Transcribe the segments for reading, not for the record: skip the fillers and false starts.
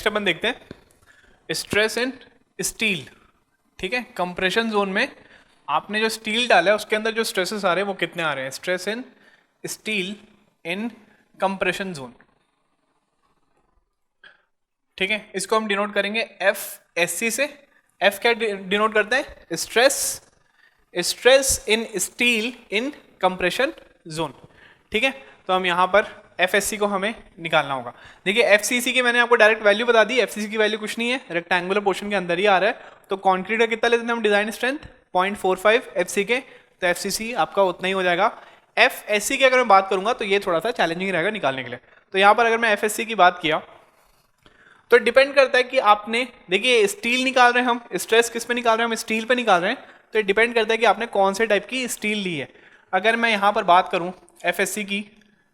अपन देखते हैं stress in steel. ठीक है, कंप्रेशन जोन में आपने जो स्टील डाला है उसके अंदर जो स्ट्रेसेस आ रहे हैं वो कितने आ रहे हैं, stress in steel in compression zone. ठीक है, इसको हम डिनोट करेंगे एफ एस सी से। एफ क्या डिनोट करता है, stress in steel in compression zone. ठीक है, तो हम यहाँ पर एफ एस सी को हमें निकालना होगा। देखिए एफ सी सी की मैंने आपको डायरेक्ट वैल्यू बता दी, एफ सी सी की वैल्यू कुछ नहीं है, रेक्टेंगुलर पोर्शन के अंदर ही आ रहा है। तो कॉन्क्रीट का कितना लेते हैं हम डिजाइन स्ट्रेंथ 0.45 एफ सी के, तो एफ सी सी आपका उतना ही हो जाएगा। एफ एस सी की अगर मैं बात करूंगा तो ये थोड़ा सा चैलेंजिंग रहेगा निकालने के लिए। तो यहाँ पर अगर मैं एफ एस सी की बात किया तो डिपेंड करता है कि आपने, देखिए स्टील निकाल रहे हैं हम, स्ट्रेस किस पे निकाल रहे हैं हम, स्टील पे निकाल रहे हैं। तो डिपेंड करता है कि आपने कौन से टाइप की स्टील ली है। अगर मैं यहाँ पर बात करूँ एफएससी की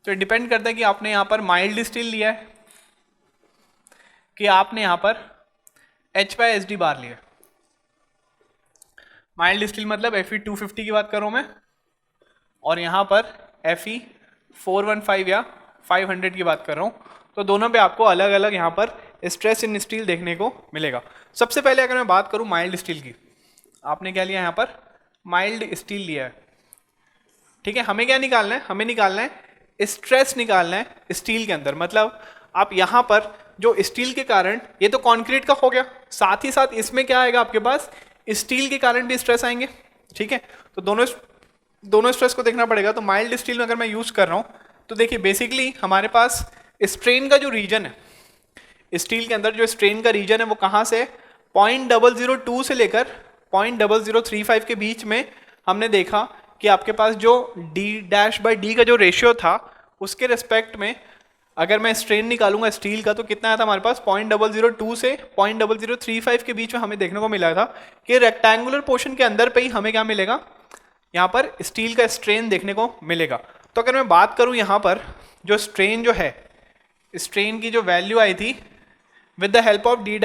तो डिपेंड करता है कि आपने यहाँ पर माइल्ड स्टील लिया है कि आपने यहाँ पर H/SD बार लिया है। माइल्ड स्टील मतलब Fe250 की बात कर रहा हूँ मैं, और यहाँ पर Fe415 या 500 की बात कर रहा हूँ। तो दोनों पे आपको अलग अलग यहाँ पर स्ट्रेस इन स्टील देखने को मिलेगा। सबसे पहले अगर मैं बात करूँ माइल्ड स्टील की, आपने क्या लिया यहाँ पर, माइल्ड स्टील लिया है। ठीक है, हमें क्या निकालना है, हमें निकालना है स्ट्रेस निकालना है स्टील के अंदर। मतलब आप यहाँ पर जो स्टील के कारण, ये तो कंक्रीट का हो गया, साथ ही साथ इसमें क्या आएगा आपके पास, स्टील के कारण भी स्ट्रेस आएंगे। ठीक है, तो दोनों स्ट्रेस को देखना पड़ेगा। तो माइल्ड स्टील में अगर मैं यूज कर रहा हूँ तो देखिए बेसिकली हमारे पास स्ट्रेन का जो रीजन है स्टील के अंदर, जो स्ट्रेन का रीजन है वो कहाँ से 0.002 से लेकर 0.0035 के बीच में हमने देखा कि आपके पास जो D' का जो रेशियो था उसके रिस्पेक्ट में अगर मैं स्ट्रेन निकालूंगा स्टील का तो कितना आया था हमारे पास 0.002 से 0.0035 के बीच में हमें देखने को मिला था कि रेक्टेंगुलर पोर्शन के अंदर पे ही हमें क्या मिलेगा, यहाँ पर स्टील का स्ट्रेन देखने को मिलेगा। तो अगर मैं बात करूँ यहाँ पर जो स्ट्रेन जो है, स्ट्रेन की जो वैल्यू आई थी with the help of D'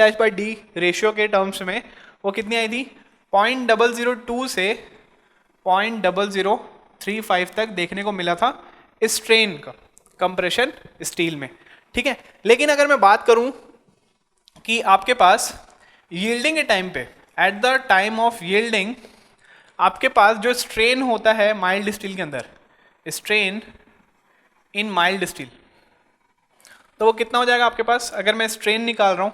ratio के टर्म्स में, वो कितनी आई थी 0.002 से 0.0035 तक देखने को मिला था स्ट्रेन का कंप्रेशन स्टील में। ठीक है, लेकिन अगर मैं बात करूं कि आपके पास यील्डिंग के टाइम पे, at the time of yielding आपके पास जो स्ट्रेन होता है माइल्ड स्टील के अंदर, स्ट्रेन इन माइल्ड स्टील, तो वो कितना हो जाएगा आपके पास। अगर मैं स्ट्रेन निकाल रहा हूं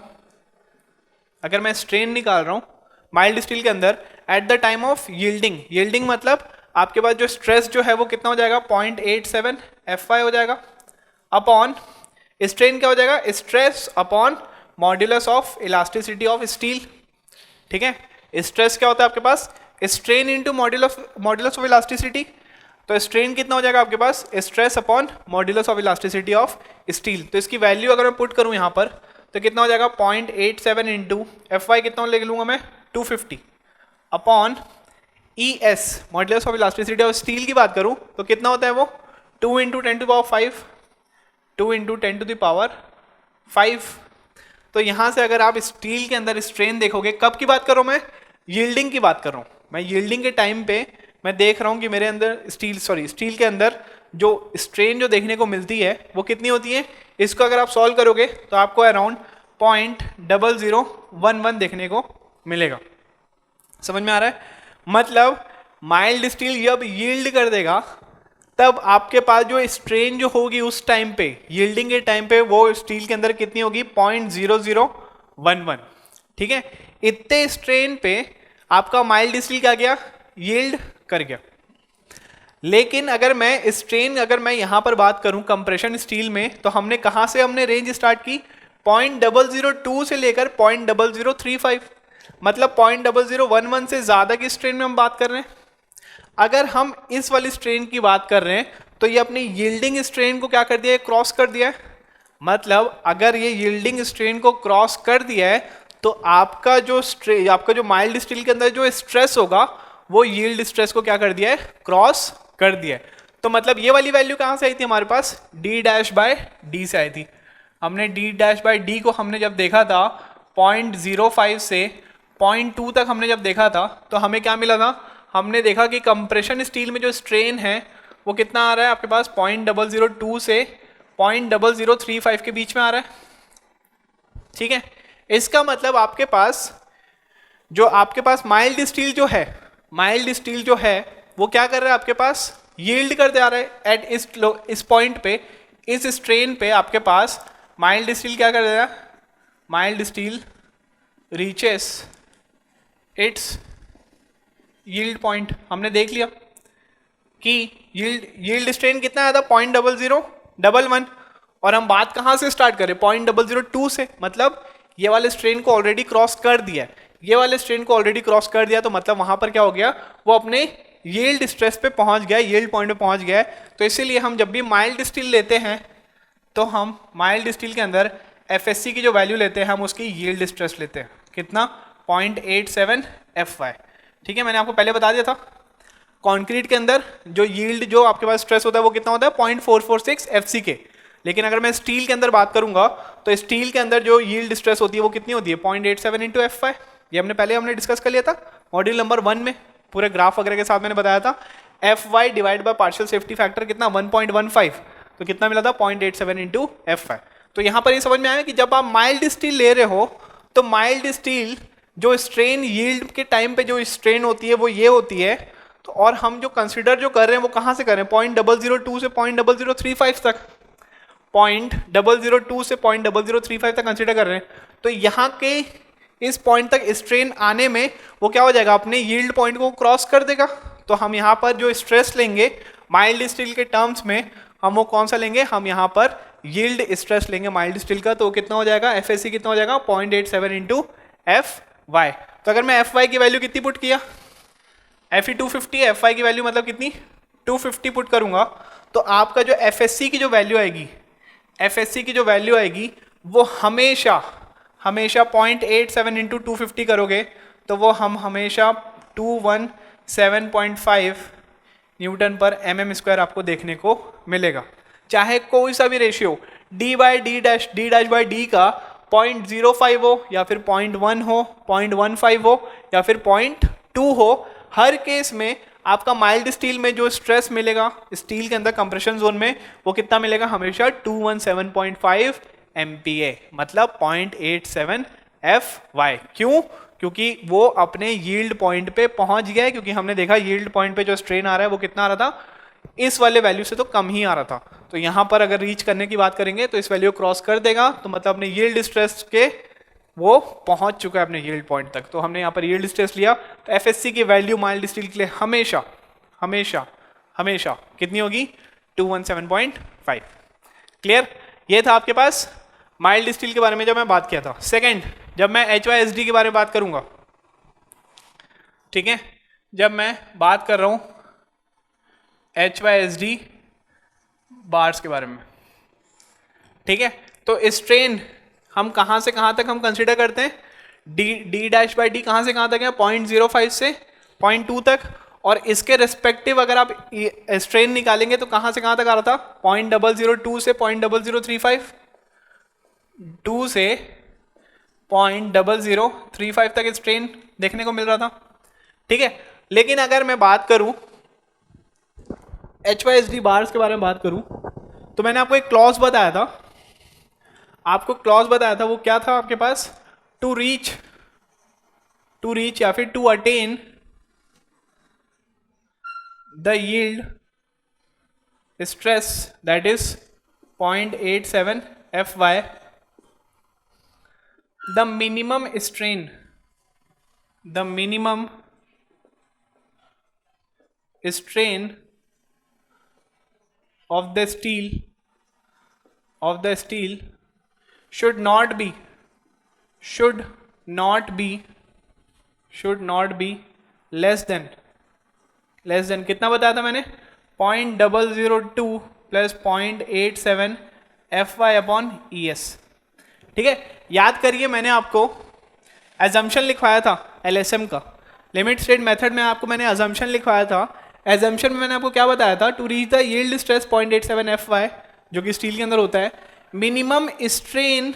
माइल्ड स्टील के अंदर at the time of yielding मतलब आपके पास जो स्ट्रेस जो है वो कितना हो जाएगा 0.87 Fy हो जाएगा, अपॉन स्ट्रेन क्या हो जाएगा, stress upon modulus of elasticity of steel. ठीक है, स्ट्रेस क्या होता है आपके पास, strain into modulus of elasticity. तो स्ट्रेन कितना हो जाएगा आपके पास, stress upon modulus of elasticity of steel. तो इसकी वैल्यू अगर मैं पुट करूं यहाँ पर तो कितना हो जाएगा 0.87 इंटू Fy कितना ले लूंगा मैं 250 upon ES modulus of elasticity of steel की बात करूं तो कितना होता है वो 2 × 10⁵, 2 × 10⁵। तो यहाँ से अगर आप स्टील के अंदर स्ट्रेन देखोगे, कब की बात कर रहा हूँ मैं, यील्डिंग की बात कर रहा हूँ मैं। यील्डिंग के टाइम पे मैं देख रहा हूँ कि मेरे अंदर स्टील के अंदर जो स्ट्रेन जो देखने को मिलती है वो कितनी होती है। इसको अगर आप सॉल्व करोगे तो आपको अराउंड 0.0011 देखने को मिलेगा। समझ में आ रहा है, मतलब माइल्ड स्टील जब यील्ड कर देगा तब आपके पास जो स्ट्रेन जो होगी उस टाइम पे, यील्डिंग के टाइम पे, वो स्टील के अंदर कितनी होगी 0.0011। ठीक है, इतने स्ट्रेन पे आपका माइल्ड स्टील क्या गया, यील्ड कर गया। लेकिन अगर मैं यहां पर बात करूं कंप्रेशन स्टील में, तो हमने कहां से रेंज स्टार्ट की 0.002 से लेकर 0.0035, मतलब 0.0011 से ज्यादा की स्ट्रेन में हम बात कर रहे हैं। अगर हम इस वाली स्ट्रेन की बात कर रहे हैं तो ये अपनी यील्डिंग स्ट्रेन को क्या कर दिया है, क्रॉस कर दिया है। मतलब अगर ये यील्डिंग स्ट्रेन को क्रॉस कर दिया है तो आपका जो माइल्ड स्टील के अंदर जो स्ट्रेस होगा वो यील्ड स्ट्रेस को क्या कर दिया है, क्रॉस कर दिया है। तो मतलब ये वाली वैल्यू कहां से आई थी हमारे पास, D' से आई थी। हमने D' को हमने जब देखा था 0.05 से 0.2 तक हमने जब देखा था तो हमें क्या मिला था, हमने देखा कि कंप्रेशन स्टील में जो स्ट्रेन है वो कितना आ रहा है आपके पास 0.002 से 0.0035 के बीच में आ रहा है। ठीक है, इसका मतलब आपके पास माइल्ड स्टील जो है, माइल्ड स्टील जो है वो क्या कर रहा है, आपके पास यील्ड करते आ रहा है एट इस पॉइंट पे, इस स्ट्रेन पे आपके पास माइल्ड स्टील क्या कर रहा है, mild steel reaches it's yield point. हमने देख लिया कि यील्ड स्ट्रेन कितना आया था 0.0011, और हम बात कहाँ से स्टार्ट करें 0.002 से, मतलब ये वाले स्ट्रेन को ऑलरेडी क्रॉस कर दिया, ये वाले स्ट्रेन को ऑलरेडी क्रॉस कर दिया, तो मतलब वहां पर क्या हो गया, वो अपने यील्ड स्ट्रेस पे पहुंच गया, यील्ड पॉइंट पे पहुंच गया है। तो इसीलिए हम जब भी माइल्ड स्टील लेते हैं तो हम माइल्ड स्टील के अंदर एफएससी की जो वैल्यू लेते हैं हम उसकी यील्ड स्ट्रेस लेते हैं, कितना 0.87 FY। ठीक है, मैंने आपको पहले बता दिया था कंक्रीट के अंदर जो यील्ड जो आपके पास स्ट्रेस होता है वो कितना होता है 0.446 FC के, लेकिन अगर मैं स्टील के अंदर बात करूंगा तो स्टील के अंदर जो यील्ड स्ट्रेस होती है वो कितनी होती है 0.87 इंटू FY। ये हमने डिस्कस कर लिया था मॉड्यूल नंबर 1 में, पूरे ग्राफ वगैरह के साथ मैंने बताया था। FY divide by partial safety factor कितना 1.15, तो कितना मिला था 0.87 इंटू FY। तो यहाँ पर ये समझ में आया कि जब आप माइल्ड स्टील ले रहे हो तो माइल्ड स्टील जो स्ट्रेन यील्ड के टाइम पे जो स्ट्रेन होती है वो ये होती है, तो और हम जो कंसिडर जो कर रहे हैं वो कहाँ से कर रहे हैं 0.002 से 0.0035 तक, 0.002 से 0.0035 तक कंसिडर कर रहे हैं। तो यहाँ के इस पॉइंट तक स्ट्रेन आने में वो क्या हो जाएगा, अपने यील्ड पॉइंट को क्रॉस कर देगा। तो हम यहाँ पर जो स्ट्रेस लेंगे माइल्ड स्टील के टर्म्स में हम वो कौन सा लेंगे, हम यहाँ पर यील्ड स्ट्रेस लेंगे माइल्ड स्टील का, तो कितना हो जाएगा एफएससी कितना हो जाएगा 0.87 इंटू FY। तो अगर मैं FY की वैल्यू कितनी पुट किया, FE 250, FY की वैल्यू मतलब कितनी 250 पुट करूंगा, तो आपका जो एफएससी की जो वैल्यू आएगी, एफएससी की जो वैल्यू आएगी वो हमेशा 0.87 इंटू 250 करोगे तो वो हम हमेशा 217.5 न्यूटन पर mm² आपको देखने को मिलेगा। चाहे कोई सा भी रेशियो d/d का 0.05 हो या फिर 0.1 हो, 0.15 हो या फिर 0.2 हो, हर केस में आपका माइल्ड स्टील में जो स्ट्रेस मिलेगा स्टील के अंदर कंप्रेशन जोन में वो कितना मिलेगा, हमेशा 217.5 MPa, मतलब 0.87 FY। क्यों, क्योंकि वो अपने यील्ड पॉइंट पे पहुंच गया है, क्योंकि हमने देखा यील्ड पॉइंट पे जो स्ट्रेन आ रहा है वो कितना आ रहा था, इस वाले वैल्यू से तो कम ही आ रहा था। तो यहाँ पर अगर रीच करने की बात करेंगे तो इस वैल्यू को क्रॉस कर देगा, तो मतलब अपने यील्ड स्ट्रेस के वो पहुंच चुका है अपने यील्ड पॉइंट तक। तो हमने यहाँ पर यील्ड स्ट्रेस लिया, तो एफएससी की वैल्यू माइल्ड स्टील के लिए हमेशा हमेशा हमेशा कितनी होगी 217.5। क्लियर, ये था आपके पास माइल्ड स्टील के बारे में जब मैं बात किया था। सेकंड, जब मैं HYSD के बारे में बात करूंगा, ठीक है, जब मैं बात कर रहा हूं HYSD बार्स के बारे में, ठीक है, तो स्ट्रेन हम कहां से कहां तक हम कंसीडर करते हैं, D' कहां से कहां तक है 0.05 से 0.2 तक, और इसके रिस्पेक्टिव अगर आप स्ट्रेन निकालेंगे तो कहां से कहां तक आ रहा था 0.002 से 0.0035, 2 से 0.0035 तक स्ट्रेन देखने को मिल रहा था। ठीक है, लेकिन अगर मैं बात करूं HYSD बार्स के बारे में बात करूं तो मैंने आपको एक क्लॉज बताया था, वो क्या था आपके पास, टू रीच या फिर to attain the yield stress that is 0.87 FY, the minimum strain of the steel should not be less than कितना बताया था मैंने 0.002 प्लस 0.87 FY अपॉन ES। ठीक है, याद करिए मैंने आपको एजम्पशन लिखवाया था LSM का, लिमिट स्टेट मेथड में आपको मैंने एजम्पशन लिखवाया था। एजम्पशन में मैंने आपको क्या बताया था, to reach the yield stress 0.87 FY जो कि स्टील के अंदर होता है, minimum strain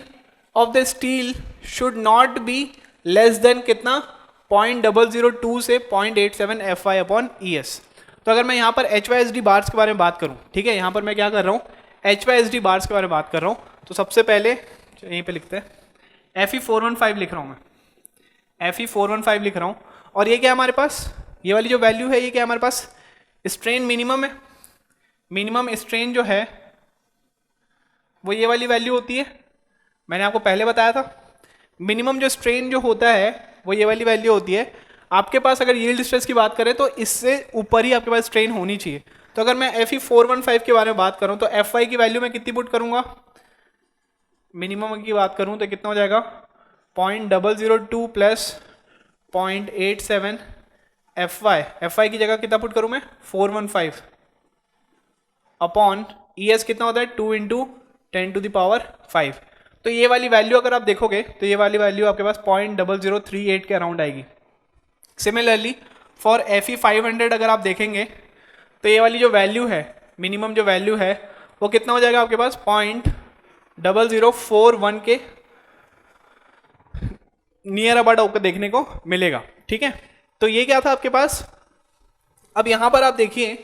of the steel should not be less than कितना 0.002 से 0.87 FY अपॉन ES। तो अगर मैं यहाँ पर HYSD बार्स के बारे में बात करूँ, ठीक है, यहाँ पर मैं क्या कर रहा हूँ HYSD बार्स के बारे में बात कर रहा हूँ, तो सबसे पहले यहीं पे लिखते हैं Fe415 लिख रहा हूँ मैं, Fe415 लिख रहा हूँ। और ये क्या है हमारे पास, ये वाली जो वैल्यू है ये क्या है हमारे पास, स्ट्रेन मिनिमम है। मिनिमम स्ट्रेन जो है वो ये वाली वैल्यू होती है, मैंने आपको पहले बताया था। मिनिमम जो स्ट्रेन जो होता है वो ये वाली वैल्यू होती है। आपके पास अगर यील्ड स्ट्रेस की बात करें तो इससे ऊपर ही आपके पास स्ट्रेन होनी चाहिए। तो अगर मैं Fe415 के बारे में बात करूं तो Fy की वैल्यू मैं कितनी पुट करूंगा, मिनिमम की बात करूं तो कितना हो जाएगा 0.002 प्लस 0.87 Fy की जगह कितना पुट करूं मैं 415 अपॉन ES कितना होता है 2 इंटू 10⁵। तो ये वाली वैल्यू अगर आप देखोगे तो ये वाली वैल्यू आपके पास 0.0038 के अराउंड आएगी। सिमिलरली फॉर Fe500 अगर आप देखेंगे तो ये वाली जो वैल्यू है, मिनिमम जो वैल्यू है वो कितना हो जाएगा आपके पास 0.0041 के नियर अबाउट आपको देखने को मिलेगा। ठीक है, तो ये क्या था आपके पास। अब यहां पर आप देखिए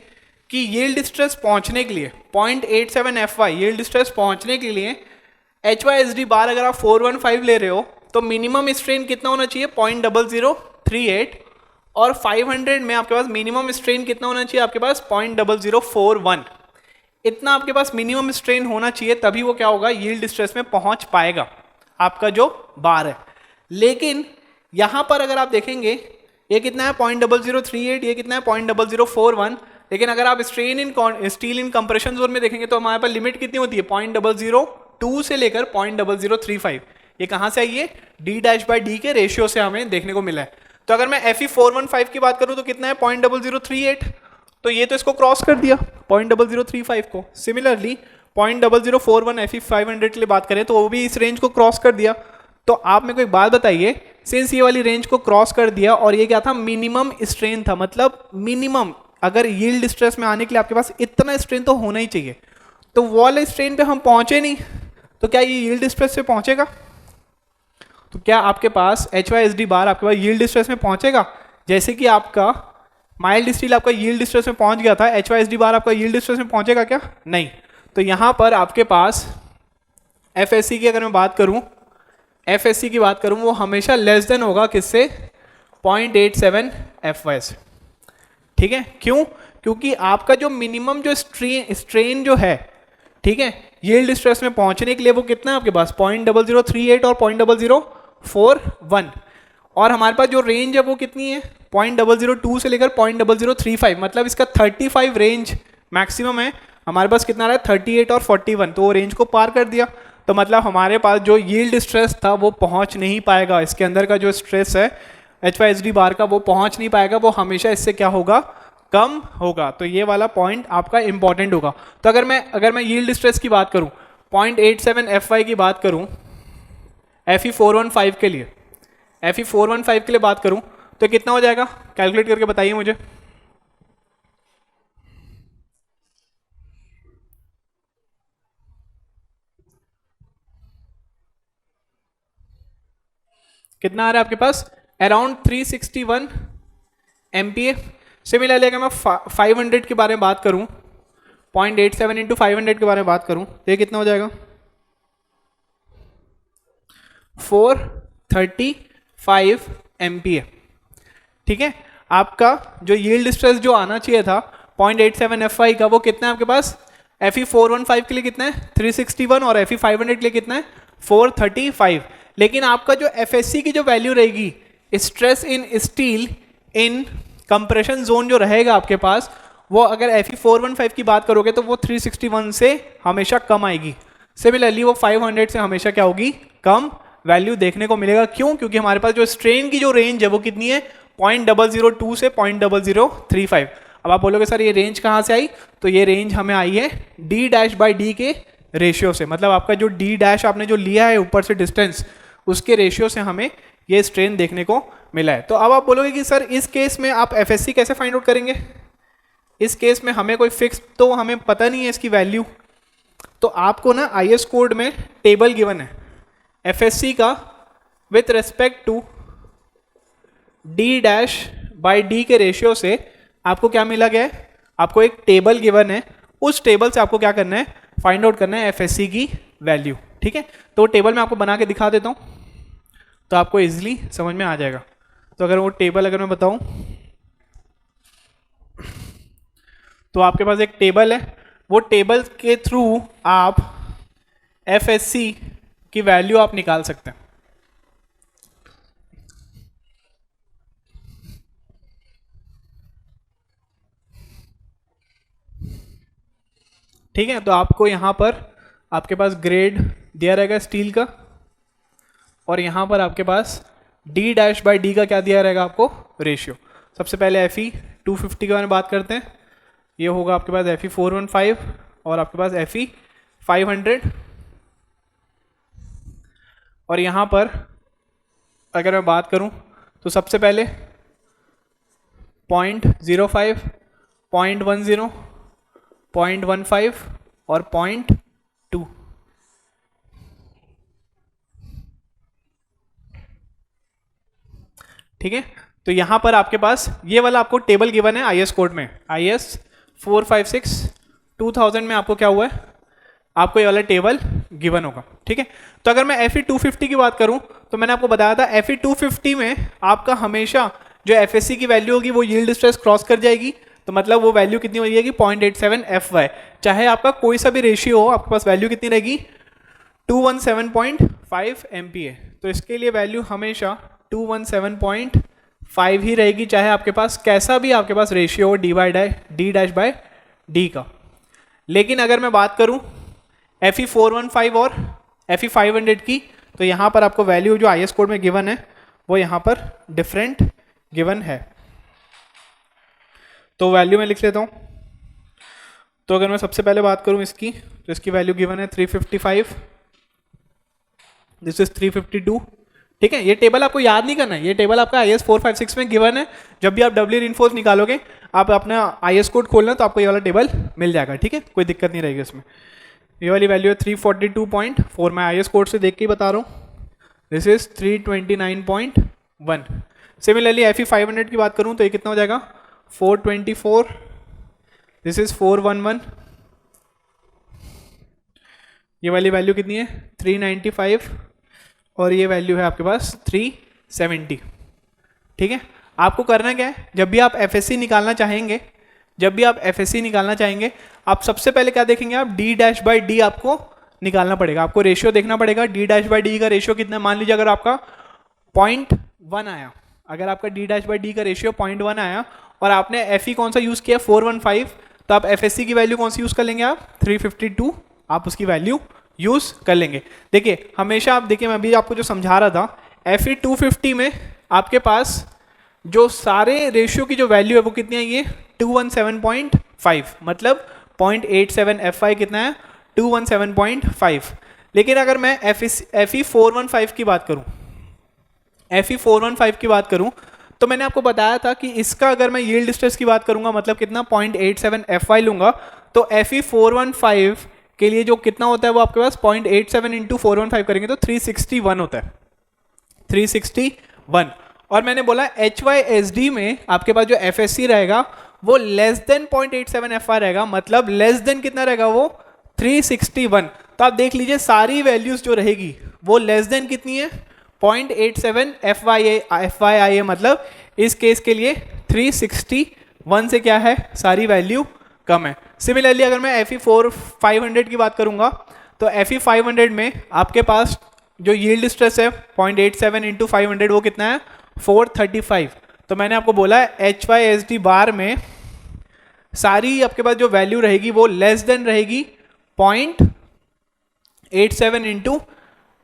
कि यील्ड स्ट्रेस पहुंचने के लिए 0.87 Fy यील्ड स्ट्रेस पहुंचने के लिए HYSD बार अगर आप 415 ले रहे हो तो मिनिमम स्ट्रेन कितना होना चाहिए 0.0038 और 500 में आपके पास मिनिमम स्ट्रेन कितना होना चाहिए आपके पास 0.0041। इतना आपके पास मिनिमम स्ट्रेन होना चाहिए, तभी वो क्या होगा यील्ड स्ट्रेस में पहुंच पाएगा आपका जो बार है। लेकिन यहां पर अगर आप देखेंगे ये कितना है 0.0038, ये कितना है 0.0041। लेकिन अगर आप strain in steel in compression zone में देखेंगे तो हमारे पास लिमिट कितनी होती है 0.002 से लेकर 0.0035। ये कहां से आई है D' के रेशियो से हमें देखने को मिला है। तो अगर मैं Fe415 की बात करूं तो कितना है 0.0038, तो ये तो इसको क्रॉस कर दिया 0.0035 को। सिमिलरली 0.0041 Fe500 के लिए बात करें तो वो भी इस रेंज को क्रॉस कर दिया। तो आप मेरे को एक बात बताइए, सिंस ये वाली रेंज को क्रॉस कर दिया और ये क्या था मिनिमम स्ट्रेन था, मतलब मिनिमम अगर यील्ड स्ट्रेस में आने के लिए आपके पास इतना स्ट्रेन तो होना ही चाहिए, तो वो वाले स्ट्रेन पे हम पहुंचे नहीं, तो क्या ये यील्ड स्ट्रेस पे पहुंचेगा। तो क्या आपके पास HYSD बार आपके पास यील्ड स्ट्रेस में पहुंचेगा। जैसे कि आपका माइल्ड स्टील आपका यील्ड स्ट्रेस में पहुंच गया था, HYSD बार आपका यील्ड स्ट्रेस में पहुंचेगा क्या, नहीं। तो यहां पर आपके पास FSC की अगर मैं बात करूं, FSC की बात करूं वो हमेशा लेस देन होगा किससे 0.87 Fy से। ठीक है, क्यों, क्योंकि आपका जो मिनिमम जो स्ट्रेन जो है, ठीक है, यील्ड स्ट्रेस में पहुंचने के लिए वो कितना है आपके पास 0.0038 और 0.0041। और हमारे पास जो रेंज है वो कितनी है 0.002 से लेकर 0.0035, मतलब इसका 35 रेंज मैक्सिमम है। हमारे पास कितना रहा है 38 और 41, तो वो रेंज को पार कर दिया। तो मतलब हमारे पास जो यील्ड स्ट्रेस था वो पहुंच नहीं पाएगा, इसके अंदर का जो स्ट्रेस है HYSD बार का वो पहुंच नहीं पाएगा, वो हमेशा इससे क्या होगा कम होगा। तो ये वाला पॉइंट आपका इंपॉर्टेंट होगा। तो अगर मैं यील्ड स्ट्रेस की बात करूं 0.87 Fy की बात करूं Fe415 के लिए, Fe415 के लिए बात करूं तो कितना हो जाएगा, कैलकुलेट करके बताइए मुझे। कितना आ रहा है आपके पास अराउंड 361 MPa। सिमिलरली अगर मैं 500 के बारे में बात करूं 0.87 इंटू 500 के बारे में बात करूं तो ये कितना हो जाएगा 435 MPa। ठीक है, आपका जो यील्ड स्ट्रेस जो आना चाहिए था 0.87 Fy का वो कितना है आपके पास Fe415 के लिए कितना है 361 और Fe500 के लिए कितना है 435। लेकिन आपका जो FSC की जो वैल्यू रहेगी stress in steel in compression zone जो रहेगा आपके पास, वो अगर Fe415 की बात करोगे तो वो 361 से हमेशा कम आएगी। सिमिलरली वो 500 से हमेशा क्या होगी कम वैल्यू देखने को मिलेगा। क्यों, क्योंकि हमारे पास जो स्ट्रेन की जो रेंज है वो कितनी है 0.002 से 0.035। अब आप बोलोगे सर ये रेंज कहाँ से आई, तो ये रेंज हमें आई है D' के रेशियो से, मतलब आपका जो D' आपने जो लिया है ऊपर से डिस्टेंस उसके रेशियो से हमें ये स्ट्रेन देखने को मिला है। तो अब आप बोलोगे कि सर इस केस में आप FSC कैसे फाइंड आउट करेंगे। इस केस में हमें कोई फिक्स तो हमें पता नहीं है इसकी वैल्यू, तो आपको ना IS कोड में टेबल गिवन है FSC का विथ रेस्पेक्ट टू D' के रेशियो से आपको क्या मिला गया है, आपको एक टेबल गिवन है, उस टेबल से आपको क्या करना है फाइंड आउट करना है FSC की वैल्यू। ठीक है, तो टेबल मैं आपको बना के दिखा देता हूं। तो आपको इजीली समझ में आ जाएगा। तो अगर वो टेबल अगर मैं बताऊं तो आपके पास एक टेबल है, वो टेबल के थ्रू आप एफएससी की वैल्यू आप निकाल सकते हैं। ठीक है, तो आपको यहाँ पर आपके पास ग्रेड दिया रहेगा स्टील का, और यहाँ पर आपके पास डी डैश बाई डी का क्या दिया रहेगा आपको, रेशियो। सबसे पहले एफ ई 250 के बारे में बात करते हैं। ये होगा आपके पास एफ ई 415 और आपके पास एफ ई 500, और यहाँ पर अगर मैं बात करूँ तो सबसे पहले 0.05, 0.10, 0.15 और 0.2। ठीक है, तो यहां पर आपके पास ये वाला आपको टेबल गिवन है आईएस कोड में, आईएस 456 2000 में आपको क्या हुआ है, आपको ये वाला टेबल गिवन होगा। ठीक है, तो अगर मैं एफ ई 250 की बात करूं तो मैंने आपको बताया था एफ ई 250 में आपका हमेशा जो एफएससी की वैल्यू होगी वो यील्ड स्ट्रेस क्रॉस कर जाएगी, तो मतलब वो वैल्यू कितनी हो जाएगी 0.87 FY। चाहे आपका कोई सा भी रेशियो हो, आपके पास वैल्यू कितनी रहेगी 217.5 MPa। तो इसके लिए वैल्यू हमेशा 217.5 ही रहेगी, चाहे आपके पास कैसा भी आपके पास रेशियो हो डी डैश बाय डी का। लेकिन अगर मैं बात करूं एफ ई 415 और एफ ई 500 की, तो यहाँ पर आपको वैल्यू जो आईएस कोड में गिवन है वो यहाँ पर डिफरेंट गिवन है। तो वैल्यू मैं लिख लेता हूँ। तो अगर मैं सबसे पहले बात करूँ इसकी, तो इसकी वैल्यू गिवन है 355, दिस इज 352। ठीक है, ये टेबल आपको याद नहीं करना है, ये टेबल आपका आईएस 456 में गिवन है। जब भी आप डब्ल्यू रिइंफोर्स निकालोगे आप अपना आईएस कोड खोलना तो आपको ये वाला टेबल मिल जाएगा। ठीक है, कोई दिक्कत नहीं रहेगी इसमें। ये वाली वैल्यू है 342.4, मैं आईएस कोड से देख के ही बता रहा हूँ, this is 329.1। Similarly F E 500 की बात करूँ तो ये कितना हो जाएगा 424, दिस इज 411। ये वाली वैल्यू कितनी है 395, और ये वैल्यू है आपके पास 370। ठीक है, आपको करना क्या है, जब भी आप एफएससी निकालना चाहेंगे, आप सबसे पहले क्या देखेंगे, आप डी डैश बाई डी आपको निकालना पड़ेगा, आपको रेशियो देखना पड़ेगा। डी डैश बाई डी का रेशियो कितना है, मान लीजिए अगर आपका 0.1 आया, अगर आपका डी डैश बाई डी का रेशियो 0.1 आया और आपने एफ ई कौन सा यूज किया 415, तो आप एफएससी की वैल्यू कौन सी यूज कर लेंगे, आप 352 आप उसकी वैल्यू यूज कर लेंगे। देखिए हमेशा आप देखिए, मैं अभी आपको जो समझा रहा था, एफ ई 250 में आपके पास जो सारे रेशियो की जो वैल्यू है वो कितनी आई है 217.5, मतलब 0.87 FI कितना है 217.5। लेकिन अगर मैं एफ ई 415 की बात करूं, एफ ई 415 की बात करूं तो मैंने आपको बताया था कि इसका अगर मैं यील्ड स्ट्रेस की बात करूंगा मतलब कितना 0.87 FI लूंगा, तो एफ ई 415 के लिए जो कितना होता है वो आपके पास 0.87 इंटू 415 करेंगे तो 361 होता है, 361। और मैंने बोला HYSD में आपके पास जो FSC रहेगा वो लेस देन 0.87 FI रहेगा, मतलब लेस देन कितना रहेगा वो 361। तो आप देख लीजिए सारी वैल्यूज जो रहेगी वो लेस देन कितनी है 0.87 FYI है, मतलब इस केस के लिए 361 से क्या है सारी वैल्यू कम है। सिमिलरली अगर मैं एफ ई 500 की बात करूंगा तो एफ ई 500 में आपके पास जो यील्ड स्ट्रेस है 0.87 इंटू 500 वो कितना है 435। तो मैंने आपको बोला है HYSD बार में सारी आपके पास जो वैल्यू रहेगी वो लेस देन रहेगी 0.87 इंटू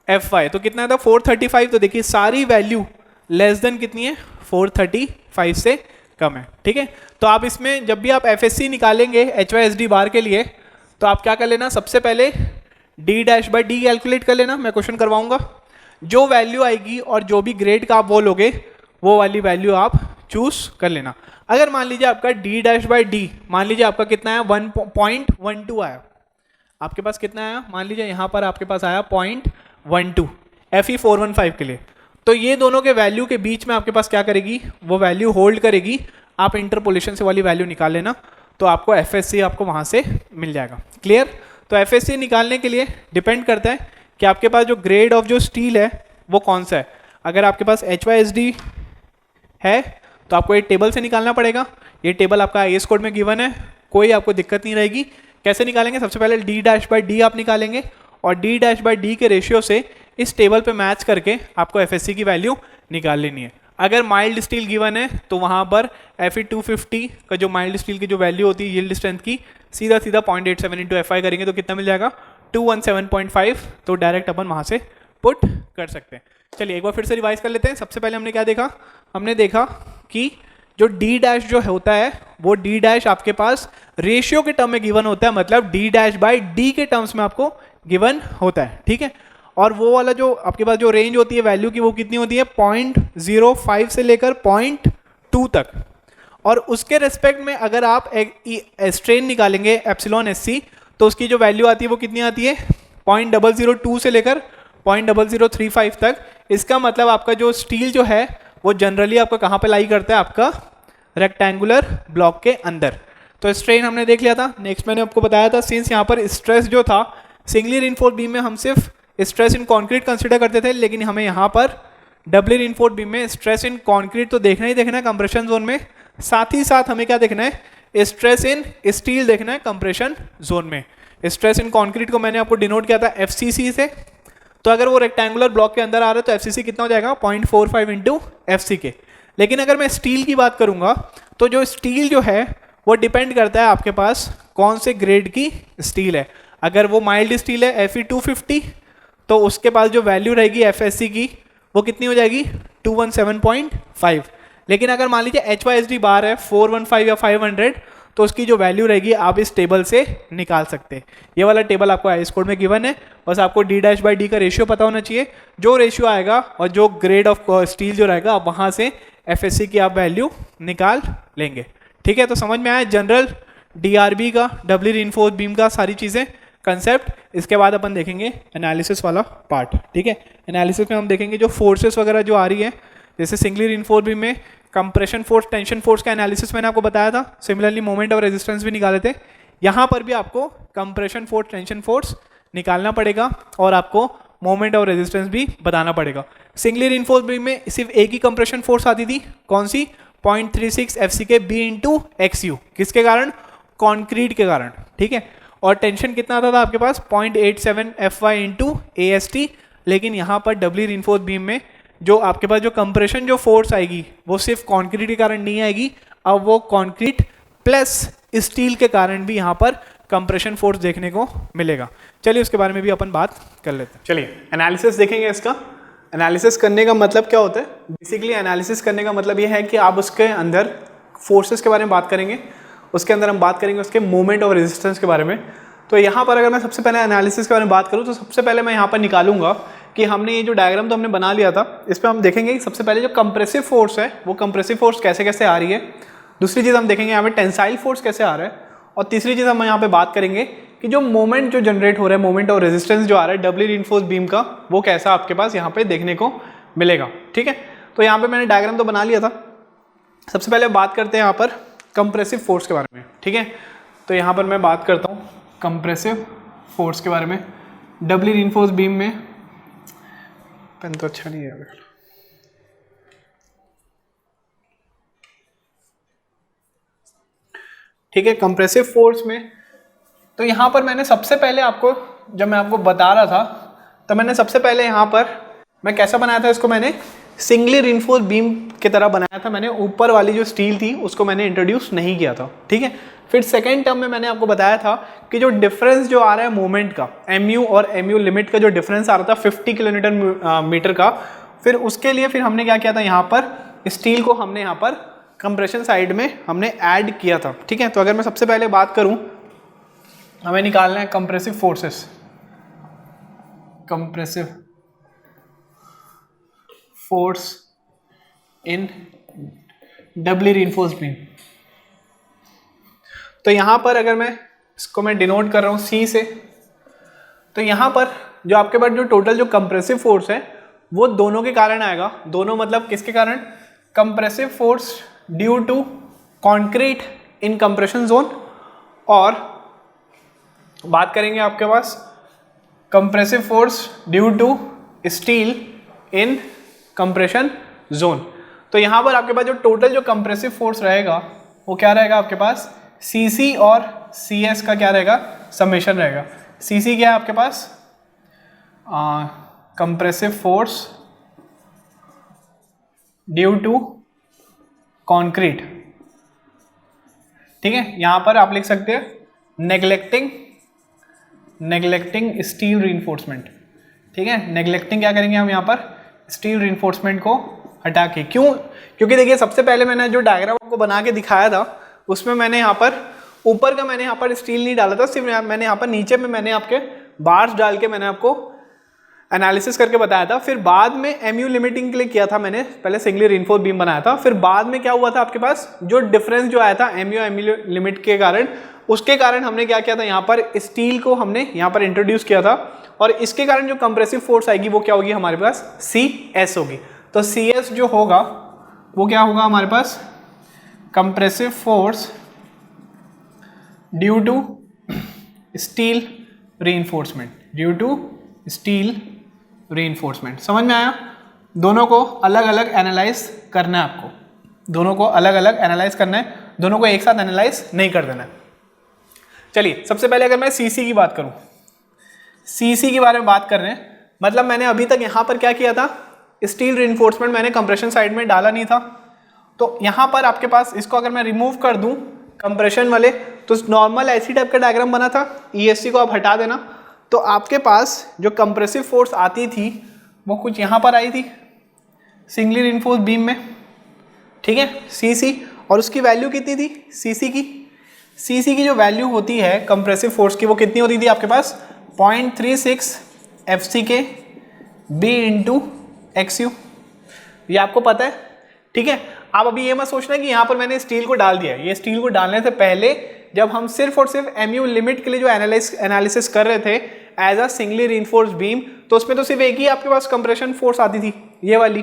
FY। तो कितना था 435, तो देखिए सारी वैल्यू लेस देन कितनी है 435 से कम है। ठीक है, तो आप इसमें जब भी आप FSC निकालेंगे HYSD बार के लिए तो आप क्या कर लेना, सबसे पहले D dash by D calculate कर लेना, मैं क्वेश्चन करवाऊंगा। जो वैल्यू आएगी और जो भी ग्रेड का आप बोलोगे वो वाली वैल्यू आप चूज कर लेना। अगर मान लीजिए आपका D डैश बाई डी, मान लीजिए आपका कितना है 1.12 आया, आपके पास कितना आया, मान लीजिए यहाँ पर आपके पास आया 0.12 FE 415 के लिए, तो ये दोनों के वैल्यू के बीच में आपके पास क्या करेगी, वो वैल्यू होल्ड करेगी। आप इंटरपोलेशन से वाली वैल्यू निकाल लेना तो आपको FSC आपको वहाँ से मिल जाएगा। क्लियर? तो FSC निकालने के लिए डिपेंड करता है कि आपके पास जो ग्रेड ऑफ जो स्टील है वो कौन सा है। अगर आपके पास HYSD है तो आपको एक टेबल से निकालना पड़ेगा। ये टेबल आपका IS कोड में गिवन है, कोई आपको दिक्कत नहीं रहेगी। कैसे निकालेंगे? सबसे पहले D-D आप निकालेंगे और D-D के रेशियो से इस टेबल पे मैच करके आपको FSC की वैल्यू निकाल लेनी है। अगर माइल्ड स्टील गिवन है तो वहाँ पर Fe250 का जो माइल्ड स्टील की जो वैल्यू होती है यील्ड स्ट्रेंथ की, सीधा 0.87 इंटू FI करेंगे तो कितना मिल जाएगा? 217.5। तो डायरेक्ट अपन वहाँ से पुट कर सकते हैं। चलिए एक बार फिर से रिवाइज कर लेते हैं। सबसे पहले हमने क्या देखा? हमने देखा कि जो D- जो होता है वो D- आपके पास रेशियो के टर्म में गिवन होता है, मतलब D-D के टर्म्स में आपको गिवन होता है, ठीक है। और वो वाला जो आपके पास जो रेंज होती है वैल्यू की, वो कितनी होती है? 0.05 से लेकर 0.2 तक। और उसके रेस्पेक्ट में अगर आप एक स्ट्रेन निकालेंगे एप्सिलॉन SC तो उसकी जो वैल्यू आती है वो कितनी आती है? 0.002 से लेकर 0.0035 तक। इसका मतलब आपका जो स्टील जो है वो जनरली आपका कहाँ पे लाई करता है? आपका रेक्टेंगुलर ब्लॉक के अंदर। तो स्ट्रेन हमने देख लिया था। नेक्स्ट मैंने आपको बताया था, सिंस यहाँ पर स्ट्रेस जो था सिंगली रिइंफोर्स्ड बीम में हम सिर्फ स्ट्रेस इन कंक्रीट कंसीडर करते थे, लेकिन हमें यहाँ पर डबली रिइंफोर्स्ड बीम में स्ट्रेस इन कंक्रीट तो देखना ही देखना है कंप्रेशन जोन में, साथ ही साथ हमें क्या देखना है? स्ट्रेस इन स्टील देखना है कंप्रेशन जोन में। स्ट्रेस इन कंक्रीट को मैंने आपको डिनोट किया था FCC से। तो अगर वो रेक्टेंगुलर ब्लॉक के अंदर आ रहा है तो FCC कितना हो जाएगा? 0.45 इंटू FCK। लेकिन अगर मैं स्टील की बात करूंगा तो जो स्टील जो है वो डिपेंड करता है आपके पास कौन से ग्रेड की स्टील है। अगर वो माइल्ड स्टील है Fe250 तो उसके पास जो वैल्यू रहेगी FSC की वो कितनी हो जाएगी? 217.5। लेकिन अगर मान लीजिए HYSD बार है 415 या 500 तो उसकी जो वैल्यू रहेगी आप इस टेबल से निकाल सकते हैं। ये वाला टेबल आपको IS कोड में गिवन है, बस आपको D-D का रेशियो पता होना चाहिए। जो रेशियो आएगा और जो ग्रेड ऑफ स्टील जो रहेगा आप वहाँ से FSC की आप वैल्यू निकाल लेंगे, ठीक है। तो समझ में आया जनरल DRB का, डबली रिइंफोर्स्ड बीम का, सारी चीज़ें कंसेप्ट। इसके बाद अपन देखेंगे एनालिसिस वाला पार्ट, ठीक है। एनालिसिस में हम देखेंगे जो फोर्सेस वगैरह जो आ रही है, जैसे सिंगली रिइंफोर्स्ड बीम में कंप्रेशन फोर्स, टेंशन फोर्स का एनालिसिस मैंने आपको बताया था। सिमिलरली मोमेंट और रेजिस्टेंस भी निकाले थे। यहाँ पर भी आपको कंप्रेशन फोर्स, टेंशन फोर्स निकालना पड़ेगा और आपको मोमेंट और रेजिस्टेंस भी बताना पड़ेगा। सिंगली रिइंफोर्स्ड बीम में सिर्फ एक ही कंप्रेशन फोर्स आती थी, कौन सी? 0.36 FCK B इंटू XU। किसके कारण? कॉन्क्रीट के कारण, ठीक है। और टेंशन कितना आता था आपके पास? 0.87 FY इंटू AST। लेकिन यहाँ पर डबली रिइंफोर्स्ड बीम में जो आपके पास जो कंप्रेशन जो फोर्स आएगी वो सिर्फ कंक्रीट के कारण नहीं आएगी, अब वो कंक्रीट प्लस स्टील के कारण भी यहाँ पर कंप्रेशन फोर्स देखने को मिलेगा। चलिए उसके बारे में भी अपन बात कर लेते हैं। चलिए एनालिसिस देखेंगे इसका। एनालिसिस करने का मतलब क्या होता है? बेसिकली एनालिसिस करने का मतलब ये है कि आप उसके अंदर फोर्सेस के बारे में बात करेंगे, उसके अंदर हम बात करेंगे उसके मोमेंट और रेजिस्टेंस के बारे में। तो यहाँ पर अगर मैं सबसे पहले एनालिसिस के बारे में बात करूँ तो सबसे पहले मैं यहाँ पर निकालूंगा कि हमने ये जो डायग्राम तो हमने बना लिया था, इस पर हम देखेंगे कि सबसे पहले जो कंप्रेसिव फोर्स है वो कंप्रेसिव फोर्स कैसे कैसे आ रही है। दूसरी चीज़ हम देखेंगे यहाँ पे टेंसाइल फोर्स कैसे आ रहा है। और तीसरी चीज़ हम यहाँ पे बात करेंगे कि जो मोमेंट जो जनरेट हो रहा है, मोमेंट और रेजिस्टेंस जो आ रहा है डबली रिइंफोर्स्ड बीम का, वो कैसा आपके पास यहाँ पे देखने को मिलेगा, ठीक है। तो यहाँ पे मैंने डायग्राम तो बना लिया था। सबसे पहले बात करते हैं यहाँ पर कंप्रेसिव फोर्स के बारे में, ठीक है। तो यहाँ पर मैं बात करता हूँ कंप्रेसिव फोर्स के बारे में। डबली रिइंफोर्स्ड बीम में पेन तो अच्छा नहीं है, ठीक है। कंप्रेसिव फोर्स में तो यहाँ पर मैंने सबसे पहले आपको, जब मैं आपको बता रहा था तो मैंने सबसे पहले यहाँ पर मैं कैसा बनाया था इसको, मैंने सिंगली रिइंफोर्स्ड बीम की तरह बनाया था। मैंने ऊपर वाली जो स्टील थी उसको मैंने इंट्रोड्यूस नहीं किया था, ठीक है। फिर सेकेंड टर्म में मैंने आपको बताया था कि जो डिफरेंस जो आ रहा है मोमेंट का, MU और MU लिमिट का जो डिफरेंस आ रहा था 50 किलोन्यूटन मीटर का, फिर उसके लिए फिर हमने क्या किया था, यहाँ पर स्टील को हमने यहाँ पर कंप्रेशन साइड में हमने ऐड किया था, ठीक है। तो अगर मैं सबसे पहले बात करूँ, हमें निकालना है compressive forces, compressive force in doubly reinforced beam. तो यहाँ पर अगर मैं इसको मैं डिनोट कर रहा हूँ C से, तो यहाँ पर जो आपके पास जो टोटल जो कंप्रेसिव फोर्स है वो दोनों के कारण आएगा। दोनों मतलब किसके कारण? Compressive force due to concrete in compression zone, और बात करेंगे आपके पास compressive force due to steel in compression zone. तो यहाँ पर आपके पास जो टोटल जो कंप्रेसिव फोर्स रहेगा वो क्या रहेगा आपके पास, CC और CS का क्या रहेगा, समेशन रहेगा। CC क्या है आपके पास, compressive force due to concrete, ठीक है। यहां पर आप लिख सकते हैं नेग्लेक्टिंग स्टील रीइंफोर्समेंट, ठीक है। नेग्लेक्टिंग क्या करेंगे हम यहाँ पर, स्टील रीइंफोर्समेंट को हटा के। क्यों, क्योंकि देखिए सबसे पहले मैंने जो डायग्राम आपको बना के दिखाया था उसमें मैंने यहाँ पर ऊपर का मैंने यहाँ पर स्टील नहीं डाला था, सिर्फ मैंने यहाँ पर नीचे में मैंने आपके बार्स डाल के मैंने आपको एनालिसिस करके बताया था। फिर बाद में MU लिमिटिंग के लिए किया था मैंने, पहले सिंगली रिइंफोर्स बीम बनाया था, फिर बाद में क्या हुआ था आपके पास जो डिफरेंस जो आया था MU लिमिट के कारण, उसके कारण हमने क्या किया था, यहाँ पर स्टील को हमने यहाँ पर इंट्रोड्यूस किया था, और इसके कारण जो कंप्रेसिव फोर्स आएगी वो क्या होगी हमारे पास, CS होगी। तो CS जो होगा वो क्या होगा हमारे पास, compressive force due to steel reinforcement, due to steel reinforcement. समझ में आया? दोनों को अलग अलग एनालाइज करना है आपको, दोनों को अलग अलग एनालाइज करना है, दोनों को एक साथ एनालाइज नहीं कर देना है। चलिए सबसे पहले अगर मैं CC की बात करूं, CC के बारे में बात कर रहे हैं, मतलब मैंने अभी तक यहाँ पर क्या किया था, स्टील रीइंफोर्समेंट मैंने कंप्रेशन साइड में डाला नहीं था। तो यहाँ पर आपके पास इसको अगर मैं रिमूव कर दूं कंप्रेशन वाले, तो नॉर्मल ऐसी टाइप का डायग्राम बना था, ESC को आप हटा देना, तो आपके पास जो कंप्रेसिव फोर्स आती थी वो कुछ यहाँ पर आई थी सिंगली रिइंफोर्स बीम में, ठीक है, CC, और उसकी वैल्यू कितनी थी CC की जो वैल्यू होती है कंप्रेसिव फोर्स की वो कितनी होती थी आपके पास, 0.36 FCK B इंटू XU, ये आपको पता है, ठीक है। आप अभी ये मत सोचना कि यहाँ पर मैंने स्टील को डाल दिया, ये स्टील को डालने से पहले जब हम सिर्फ और सिर्फ MU लिमिट के लिए जो एनालिसिस कर रहे थे as a singly reinforce beam, तो उसमें तो सिर्फ एक ही आपके पास कंप्रेशन फोर्स आती थी, ये वाली,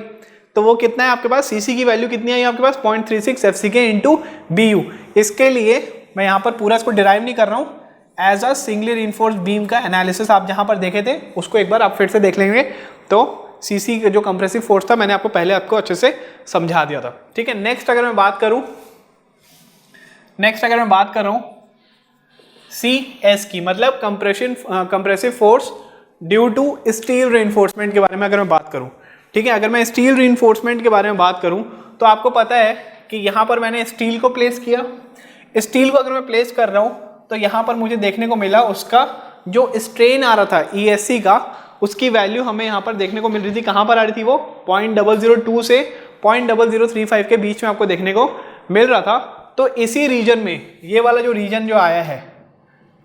तो वो कितना है आपके पास, CC की वैल्यू कितनी आई आपके पास, 0.36 FCK इंटू BU। इसके लिए मैं यहाँ पर पूरा इसको डिराइव नहीं कर रहा हूँ, as a singly reinforce beam का एनालिसिस आप जहाँ पर देखे थे उसको एक बार आप फिर से देख लेंगे, तो CC जो कंप्रेसिव फोर्स था मैंने आपको पहले आपको अच्छे से समझा दिया था, ठीक है। नेक्स्ट अगर मैं बात कर रहा हूँ CS की, मतलब compressive force due to steel reinforcement के बारे में अगर मैं बात करूं, ठीक है। अगर मैं स्टील रीइंफोर्समेंट के बारे में बात करूं तो आपको पता है कि यहाँ पर मैंने स्टील को प्लेस किया, स्टील को अगर मैं प्लेस कर रहा हूँ तो यहाँ पर मुझे देखने को मिला उसका जो स्ट्रेन आ रहा था ESC का, उसकी वैल्यू हमें यहाँ पर देखने को मिल रही थी, कहाँ पर आ रही थी वो, 0.002 से 0.0035 के बीच में आपको देखने को मिल रहा था। तो इसी रीजन में, ये वाला जो रीजन जो आया है,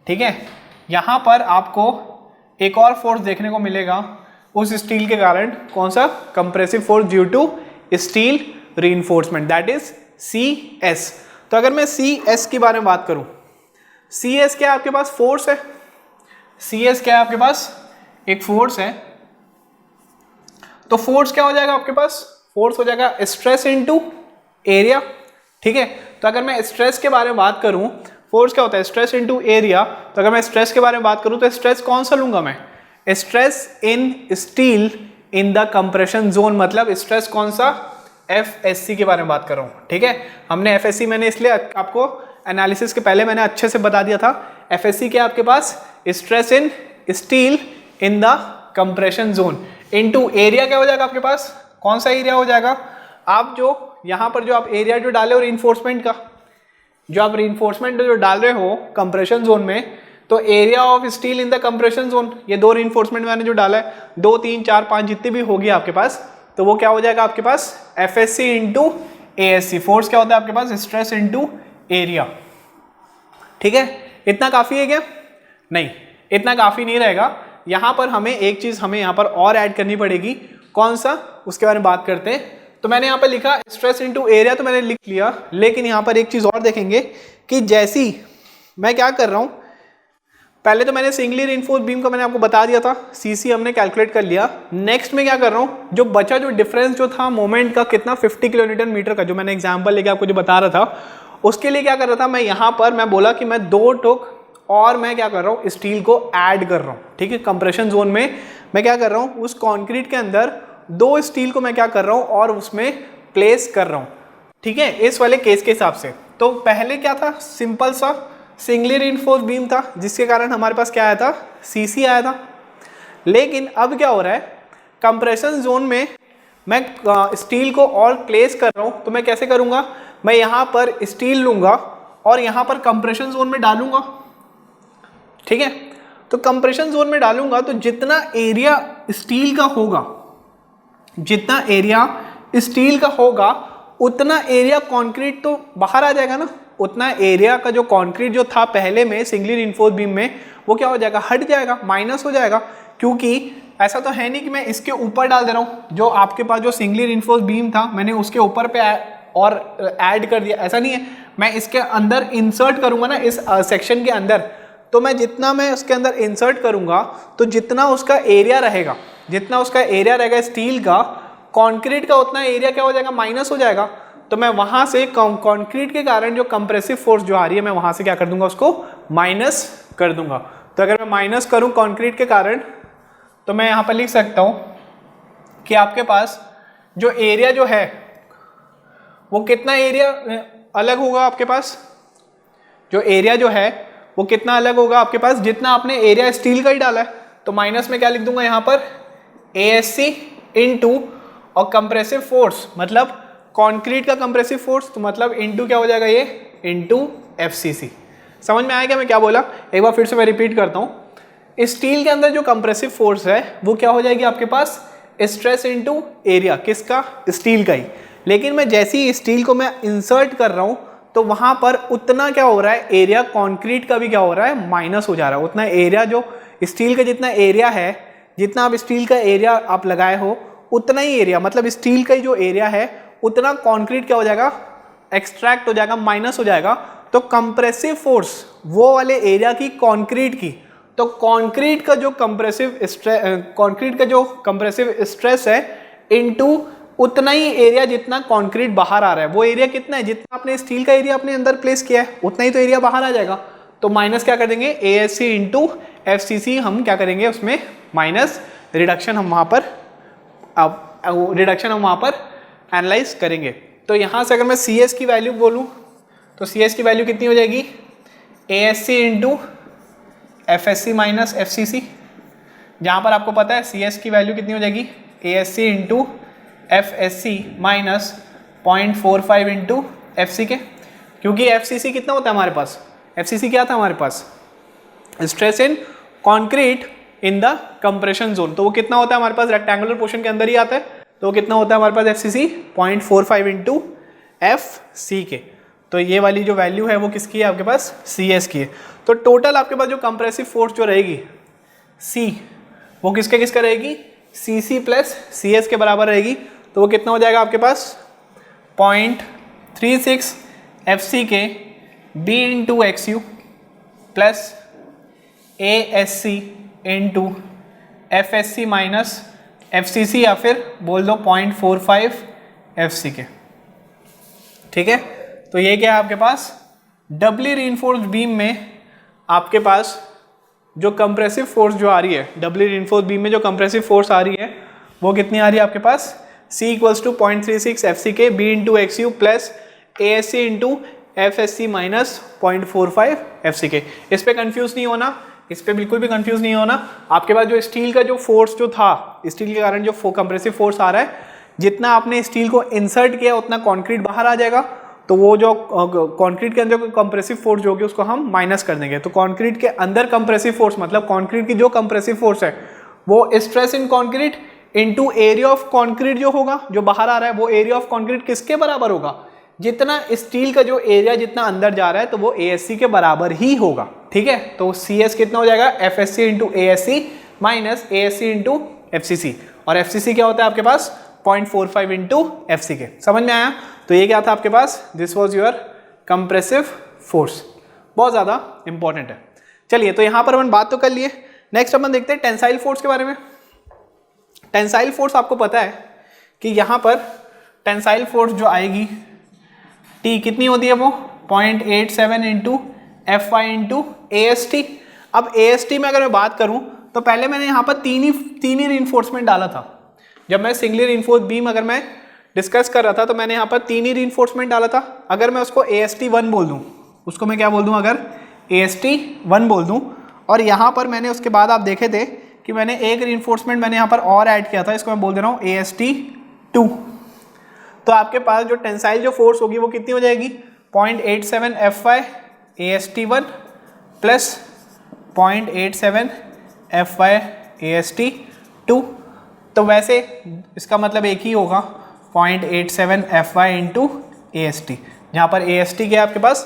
ठीक है, यहाँ पर आपको एक और फोर्स देखने को मिलेगा उस स्टील के कारण, कौन सा, compressive force due to steel reinforcement, that is CS। तो अगर मैं CS के बारे में बात करूं, CS क्या आपके पास, फोर्स है, CS क्या है आपके पास, एक फोर्स है। तो फोर्स क्या हो जाएगा आपके पास, फोर्स हो जाएगा स्ट्रेस इनटू एरिया, ठीक है। तो अगर मैं स्ट्रेस के बारे में बात करूं, फोर्स क्या होता है, स्ट्रेस इनटू एरिया, तो अगर मैं स्ट्रेस के बारे में बात करूं तो स्ट्रेस कौन सा लूंगा मैं, stress in steel in the compression zone, मतलब स्ट्रेस कौन सा, FSC के बारे में बात कर रहा हूं, ठीक है। हमने FSC मैंने इसलिए आपको एनालिसिस के पहले मैंने अच्छे से बता दिया था, FSC क्या आपके पास, stress in steel in the compression zone into area क्या हो जाएगा आपके पास, कौन सा एरिया हो जाएगा, आप जो यहाँ पर जो आप एरिया जो डाले हो रीइंफोर्समेंट का, जो आप रीइंफोर्समेंट जो डाल रहे हो कंप्रेशन जोन में, तो area of steel in the compression zone, ये दो रीइंफोर्समेंट मैंने जो डाला है, 2 3 4 5 जितनी भी होगी आपके पास, तो वो क्या हो जाएगा आपके पास, FSC इंटू ASC। फोर्स क्या होता है आपके पास, स्ट्रेस इंटू एरिया, ठीक है। इतना काफी है क्या, नहीं, इतना काफी नहीं रहेगा, यहाँ पर हमें एक चीज हमें यहाँ पर और ऐड करनी पड़ेगी, कौन सा, उसके बारे में बात करते हैं। तो मैंने यहाँ पर लिखा स्ट्रेस इनटू एरिया, तो मैंने लिख लिया, लेकिन यहाँ पर एक चीज और देखेंगे कि जैसी मैं क्या कर रहा हूँ, पहले तो मैंने सिंगली रिइंफोर्स बीम का मैंने आपको बता दिया था, CC हमने कैलकुलेट कर लिया। नेक्स्ट में क्या कर रहा हूँ, जो बचा जो डिफरेंस जो था मोमेंट का कितना 50 किलोन्यूटन मीटर का, जो मैंने एग्जाम्पल लेके आपको जो बता रहा था, उसके लिए क्या कर रहा था मैं, यहाँ पर मैं बोला कि मैं 2 टोक और मैं क्या कर रहा हूँ, स्टील को ऐड कर रहा हूँ, ठीक है। कंप्रेशन जोन में मैं क्या कर रहा हूँ, उस कॉन्क्रीट के अंदर दो स्टील को मैं क्या कर रहा हूँ और उसमें प्लेस कर रहा हूँ, ठीक है, इस वाले केस के हिसाब से। तो पहले क्या था, सिंपल सा सिंगली रिइंफोर्स बीम था जिसके कारण हमारे पास क्या आया था, सीसी आया था। लेकिन अब क्या हो रहा है, कंप्रेशन जोन में मैं स्टील को और प्लेस कर रहा हूँ, तो मैं कैसे करूँगा, मैं यहाँ पर स्टील लूँगा और यहाँ पर कंप्रेशन जोन में डालूंगा, ठीक है। तो कंप्रेशन जोन में डालूंगा तो जितना एरिया स्टील का होगा, जितना एरिया स्टील का होगा उतना एरिया कंक्रीट तो बाहर आ जाएगा ना, उतना एरिया का जो कंक्रीट जो था पहले में सिंगली रिइंफोर्स बीम में वो क्या हो जाएगा, हट जाएगा, माइनस हो जाएगा। क्योंकि ऐसा तो है नहीं कि मैं इसके ऊपर डाल दे रहा हूँ, जो आपके पास जो सिंगली रिइंफोर्स बीम था मैंने उसके ऊपर पे और ऐड कर दिया, ऐसा नहीं है। मैं इसके अंदर इंसर्ट करूंगा ना इस सेक्शन के अंदर, तो मैं जितना मैं उसके अंदर इंसर्ट करूंगा तो जितना उसका एरिया रहेगा, जितना उसका एरिया रहेगा स्टील का, कंक्रीट का उतना एरिया क्या हो जाएगा, माइनस हो जाएगा। तो मैं वहां से कंक्रीट के कारण जो कंप्रेसिव फोर्स जो आ रही है मैं वहां से क्या कर दूंगा, उसको माइनस कर दूंगा। तो अगर मैं माइनस करूं कंक्रीट के कारण, तो मैं यहां पर लिख सकता हूं कि आपके पास जो एरिया जो है वो कितना एरिया अलग होगा, आपके पास जो एरिया जो है वो कितना अलग होगा आपके पास, जितना आपने एरिया स्टील का ही डाला है। तो माइनस में क्या लिख दूंगा यहाँ पर, ASC इनटू और कंप्रेसिव फोर्स मतलब कंक्रीट का कंप्रेसिव फोर्स, तो मतलब इनटू क्या हो जाएगा ये, इनटू FCC। समझ में आया क्या मैं क्या बोला, एक बार फिर से मैं रिपीट करता हूँ। स्टील के अंदर जो कंप्रेसिव फोर्स है वो क्या हो जाएगी आपके पास, स्ट्रेस इनटू एरिया, किसका, स्टील का ही। लेकिन मैं जैसे ही स्टील को मैं इंसर्ट कर रहा हूँ तो वहां पर उतना क्या हो रहा है, एरिया कंक्रीट का भी क्या हो रहा है, माइनस हो जा रहा है। उतना एरिया जो स्टील का जितना एरिया है, जितना आप स्टील का एरिया आप लगाए हो उतना ही एरिया, मतलब स्टील का ही जो एरिया है उतना कंक्रीट क्या हो जाएगा, एक्सट्रैक्ट हो जाएगा, माइनस हो जाएगा। तो कंप्रेसिव फोर्स वो वाले एरिया की कंक्रीट की, तो कंक्रीट का जो कंप्रेसिव स्ट्रेस है इनटू उतना ही एरिया जितना कंक्रीट बाहर आ रहा है, वो एरिया कितना है, जितना आपने स्टील का एरिया अपने अंदर प्लेस किया है उतना ही तो एरिया बाहर आ जाएगा। तो माइनस क्या कर देंगे, ASC इंटू FCC हम क्या करेंगे उसमें माइनस, रिडक्शन हम वहाँ पर एनालाइज करेंगे। तो यहाँ से अगर मैं CS की वैल्यू बोलूँ तो CS की वैल्यू कितनी हो जाएगी, ASC into FSC minus FCC, जहाँ पर आपको पता है CS की वैल्यू कितनी हो जाएगी, ASC into FSC minus 0.45 into FCK, क्योंकि FCC कितना होता है हमारे पास, FCC क्या था हमारे पास, stress in concrete in the compression zone. तो वो कितना होता है हमारे पास, रेक्टेंगुलर पोर्शन के अंदर ही आता है, तो कितना होता है हमारे पास FCC 0.45 इंटू FCK। तो ये वाली जो वैल्यू है वो किसकी है आपके पास, CS की है। तो टोटल आपके पास जो कंप्रेसिव फोर्स जो रहेगी C, वो किसके किसका रहेगी, CC प्लस CS के बराबर रहेगी। तो वो कितना हो जाएगा आपके पास, 0.36 FCK B into XU plus ASC into FSC minus FCC, या फिर बोल दो 0.45 FCK, ठीक है। तो ये क्या है आपके पास, डबली रीइंफोर्स्ड बीम में आपके पास जो कंप्रेसिव फोर्स जो आ रही है, डबली रीइंफोर्स्ड बीम में जो कंप्रेसिव फोर्स आ रही है वो कितनी आ रही है आपके पास, C equals to 0.36 FCK B into XU plus ASC into FSC minus 0.45 FCK। इस पे कंफ्यूज नहीं होना, इस पे बिल्कुल भी कंफ्यूज नहीं होना। आपके पास जो स्टील का जो फोर्स जो था, स्टील के कारण जो कंप्रेसिव फोर्स आ रहा है, जितना आपने स्टील को इंसर्ट किया उतना कंक्रीट बाहर आ जाएगा। तो वो जो कंक्रीट के अंदर कंप्रेसिव फोर्स जो होगी उसको हम माइनस कर देंगे। तो कंक्रीट के अंदर कंप्रेसिव फोर्स मतलब कंक्रीट की जो कंप्रेसिव फोर्स है वो stress in concrete into area of concrete जो होगा, जो बाहर आ रहा है, वो एरिया ऑफ कंक्रीट किसके बराबर होगा, जितना स्टील का जो एरिया जितना अंदर जा रहा है तो वो ASC के बराबर ही होगा, ठीक है। तो CS कितना हो जाएगा, FSC into ASC minus ASC into FCC, और FCC क्या होता है आपके पास 0.45 इंटू FCK। समझ में आया। तो ये क्या था आपके पास, this was your compressive force, बहुत ज़्यादा इंपॉर्टेंट है। चलिए, तो यहाँ पर अपन बात तो कर लिए, नेक्स्ट अपन देखते हैं टेंसाइल फोर्स के बारे में। टेंसाइल फोर्स आपको पता है कि यहाँ पर टेंसाइल फोर्स जो आएगी T कितनी होती है, वो 0.87 इंटू FY इंटू AST। अब AST में अगर मैं बात करूँ तो पहले मैंने यहाँ पर तीन ही रीइंफोर्समेंट डाला था। जब मैं सिंगली रीइंफोर्स बीम अगर मैं डिस्कस कर रहा था तो मैंने यहाँ पर 3 ही रीइंफोर्समेंट डाला था। अगर मैं उसको AST1 बोल दूँ, उसको मैं क्या बोल दूँ, अगर AST1 बोल दूँ, और यहाँ पर मैंने उसके बाद आप देखे थे कि मैंने एक रीइंफोर्समेंट मैंने यहाँ पर और ऐड किया था, इसको मैं बोल दे रहा हूँ AST2। तो आपके पास जो टेंसाइल जो फोर्स होगी वो कितनी हो जाएगी, 0.87 Fy AST1 plus 0.87 Fy AST2। तो वैसे इसका मतलब एक ही होगा 0.87 Fy इंटू AST, जहाँ पर AST क्या है आपके पास,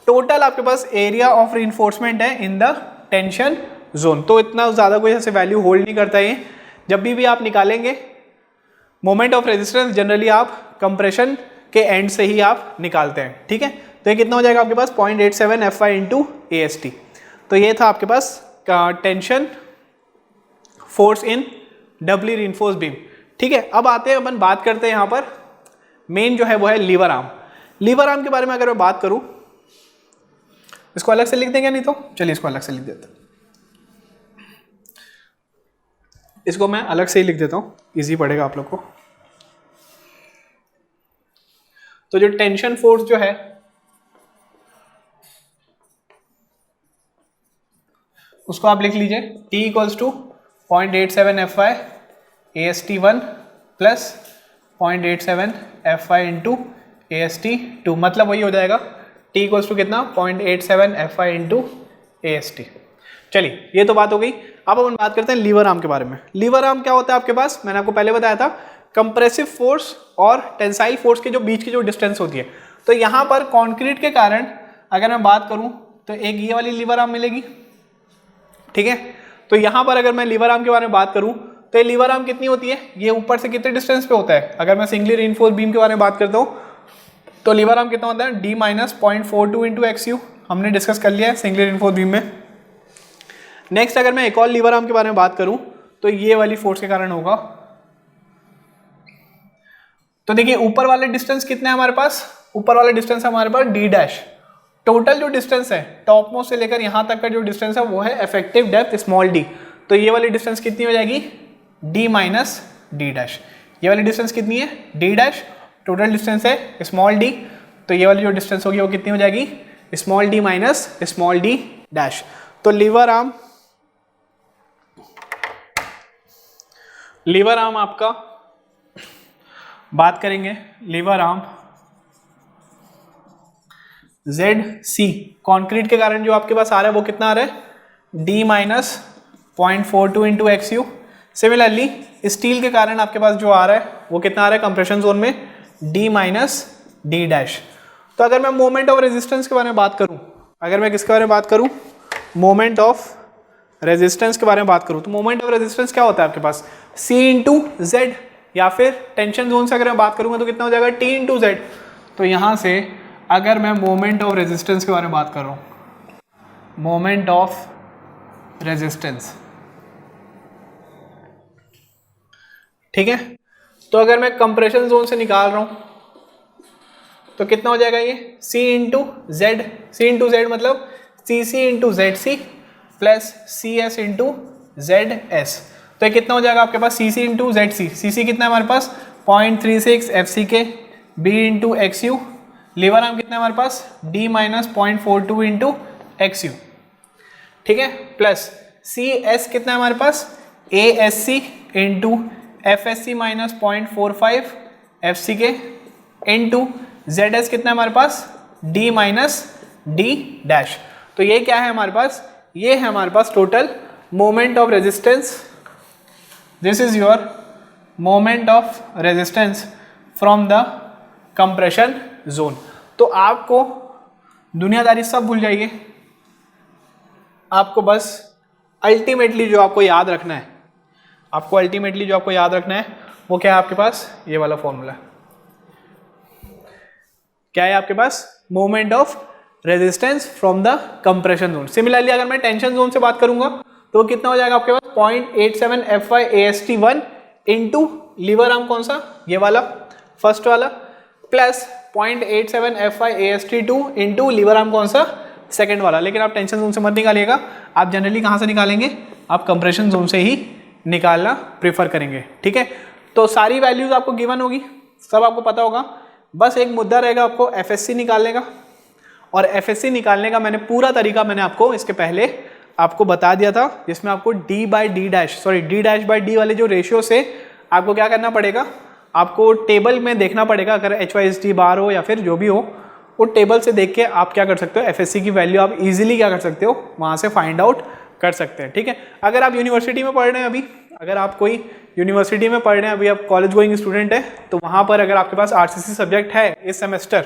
टोटल आपके पास एरिया ऑफ रीइंफोर्समेंट है इन द टेंशन जोन। तो इतना ज़्यादा कोई ऐसे वैल्यू होल्ड नहीं करता है। जब भी आप निकालेंगे मोमेंट ऑफ रेजिस्टेंस जनरली आप कंप्रेशन के एंड से ही आप निकालते हैं, ठीक है। तो ये कितना हो जाएगा आपके पास 0.87 Fy इंटू AST। तो ये था आपके पास tension force in doubly reinforce beam, ठीक है। अब आते हैं अपन बात करते हैं यहाँ पर मेन जो है वो है लीवर आर्म। लीवर आर्म के बारे में अगर मैं बात करूँ, इसको अलग से लिख देंगे, नहीं तो चलिए इसको अलग से लिख देते हैं, इसको मैं अलग से ही लिख देता हूँ, इजी पड़ेगा आप लोग को। तो जो टेंशन फोर्स जो है उसको आप लिख लीजिए T equals to 0.87 Fy AST1 plus 0.87 Fy into AST2, मतलब वही हो जाएगा T इक्वल्स टू कितना 0.87 Fy इंटू AST। चलिए ये तो बात हो गई। अब अपन बात करते हैं लीवर आर्म के बारे में। लीवर आर्म क्या होता है आपके पास, मैंने आपको पहले बताया था, कंप्रेसिव फोर्स और टेंसाइल फोर्स के जो बीच की जो डिस्टेंस होती है। तो यहाँ पर कंक्रीट के कारण अगर मैं बात करूँ तो एक ये वाली लीवर आर्म मिलेगी, ठीक है। तो यहाँ पर अगर मैं लीवर आर्म के बारे में बात करूँ तो ये लीवर आर्म कितनी होती है, ये ऊपर से कितने डिस्टेंस पे होता है। अगर मैं सिंगली रीइंफोर्स बीम के बारे में बात करता हूँ तो लीवर आर्म कितना होता है, D माइनस 0.42 इंटू XU, हमने डिस्कस कर लिया है सिंगली रीइंफोर्स बीम में। नेक्स्ट अगर मैं एक और लीवर आर्म के बारे में बात करूं तो ये वाली फोर्स के कारण होगा। तो देखिए ऊपर वाले डिस्टेंस कितना है हमारे पास, ऊपर वाला डिस्टेंस है हमारे पास D डैश। टोटल जो डिस्टेंस है टॉप मोस्ट से लेकर यहां तक का जो डिस्टेंस है वो है इफेक्टिव डेप्थ स्मॉल d। तो ये वाली डिस्टेंस कितनी हो जाएगी, D माइनस D डैश। ये वाली डिस्टेंस कितनी है, D डैश। टोटल डिस्टेंस है स्मॉल d, तो ये वाली जो डिस्टेंस होगी वो कितनी हो जाएगी, small d minus small d dash. तो लीवर आर्म आपका बात करेंगे, लीवर आर्म ZC कंक्रीट के कारण जो आपके पास आ रहा है वो कितना आ रहा है, D minus 0.42 into XU। Similarly steel के कारण आपके पास जो आ रहा है वो कितना आ रहा है कंप्रेशन जोन में, D माइनस D डैश। तो अगर मैं मोमेंट ऑफ रेजिस्टेंस के बारे में बात करूं, अगर मैं किसके बारे में बात करूं, मोमेंट ऑफ रेजिस्टेंस के बारे में बात करूं, तो मोमेंट ऑफ रेजिस्टेंस क्या होता है आपके पास, C इंटू जेड, या फिर टेंशन जोन से अगर मैं बात करूंगा तो कितना हो जाएगा, T इंटू जेड। तो यहां से अगर मैं मोमेंट ऑफ रेजिस्टेंस के बारे में बात कर रहा हूं, मोमेंट ऑफ रेजिस्टेंस, ठीक है। तो अगर मैं कंप्रेशन जोन से निकाल रहा हूं तो कितना हो जाएगा ये, C into Z. C into Z मतलब CC into ZC plus CS into ZS। तो ये कितना हो जाएगा आपके पास, CC इंटू ZC। CC कितना है हमारे पास 0.36 FCK, B into XU। Lever arm कितना है हमारे पास, D माइनस 0.42 इंटू XU, ठीक है, प्लस CS कितना है हमारे पास, ASC into FSC minus 0.45 FCK into ZS कितना है हमारे पास, D माइनस D डैश। तो ये क्या है हमारे पास, ये है हमारे पास total moment of resistance. This is your moment of resistance from the compression zone. तो आपको दुनियादारी सब भूल जाइए, आपको बस अल्टीमेटली जो आपको याद रखना है, वो क्या है आपके पास, ये वाला फॉर्मूला क्या है आपके पास, moment of resistance from the compression zone. Similarly अगर मैं टेंशन जोन से बात करूंगा तो कितना हो जाएगा आपके पास 0.87 Fy AST1 into lever arm कौन सा, ये वाला फर्स्ट वाला, plus 0.87 Fy AST2 into lever arm कौन सा, सेकंड वाला। लेकिन आप टेंशन जोन से मत निकालिएगा, आप जनरली कहाँ से निकालेंगे, आप कंप्रेशन जोन से ही निकालना प्रेफर करेंगे, ठीक है। तो सारी वैल्यूज आपको गिवन होगी, सब आपको पता होगा, बस एक मुद्दा रहेगा आपको एफएससी निकालने का। और एफएससी निकालने का मैंने पूरा तरीका मैंने आपको इसके पहले आपको बता दिया था, जिसमें आपको डी डैश बाई डी वाले जो रेशियो से आपको क्या करना पड़ेगा, आपको टेबल में देखना पड़ेगा, अगर HYSD बार हो या फिर जो भी हो, वो टेबल से देख के आप क्या कर सकते हो, एफएससी की वैल्यू आप इजीली क्या कर सकते हो, वहाँ से फाइंड आउट कर सकते हैं। ठीक है, अगर आप यूनिवर्सिटी में पढ़ रहे हैं अभी, अगर आप कोई यूनिवर्सिटी में पढ़ रहे हैं अभी, आप कॉलेज गोइंग स्टूडेंट है, तो वहाँ पर अगर आपके पास आरसीसी सब्जेक्ट है इस सेमेस्टर,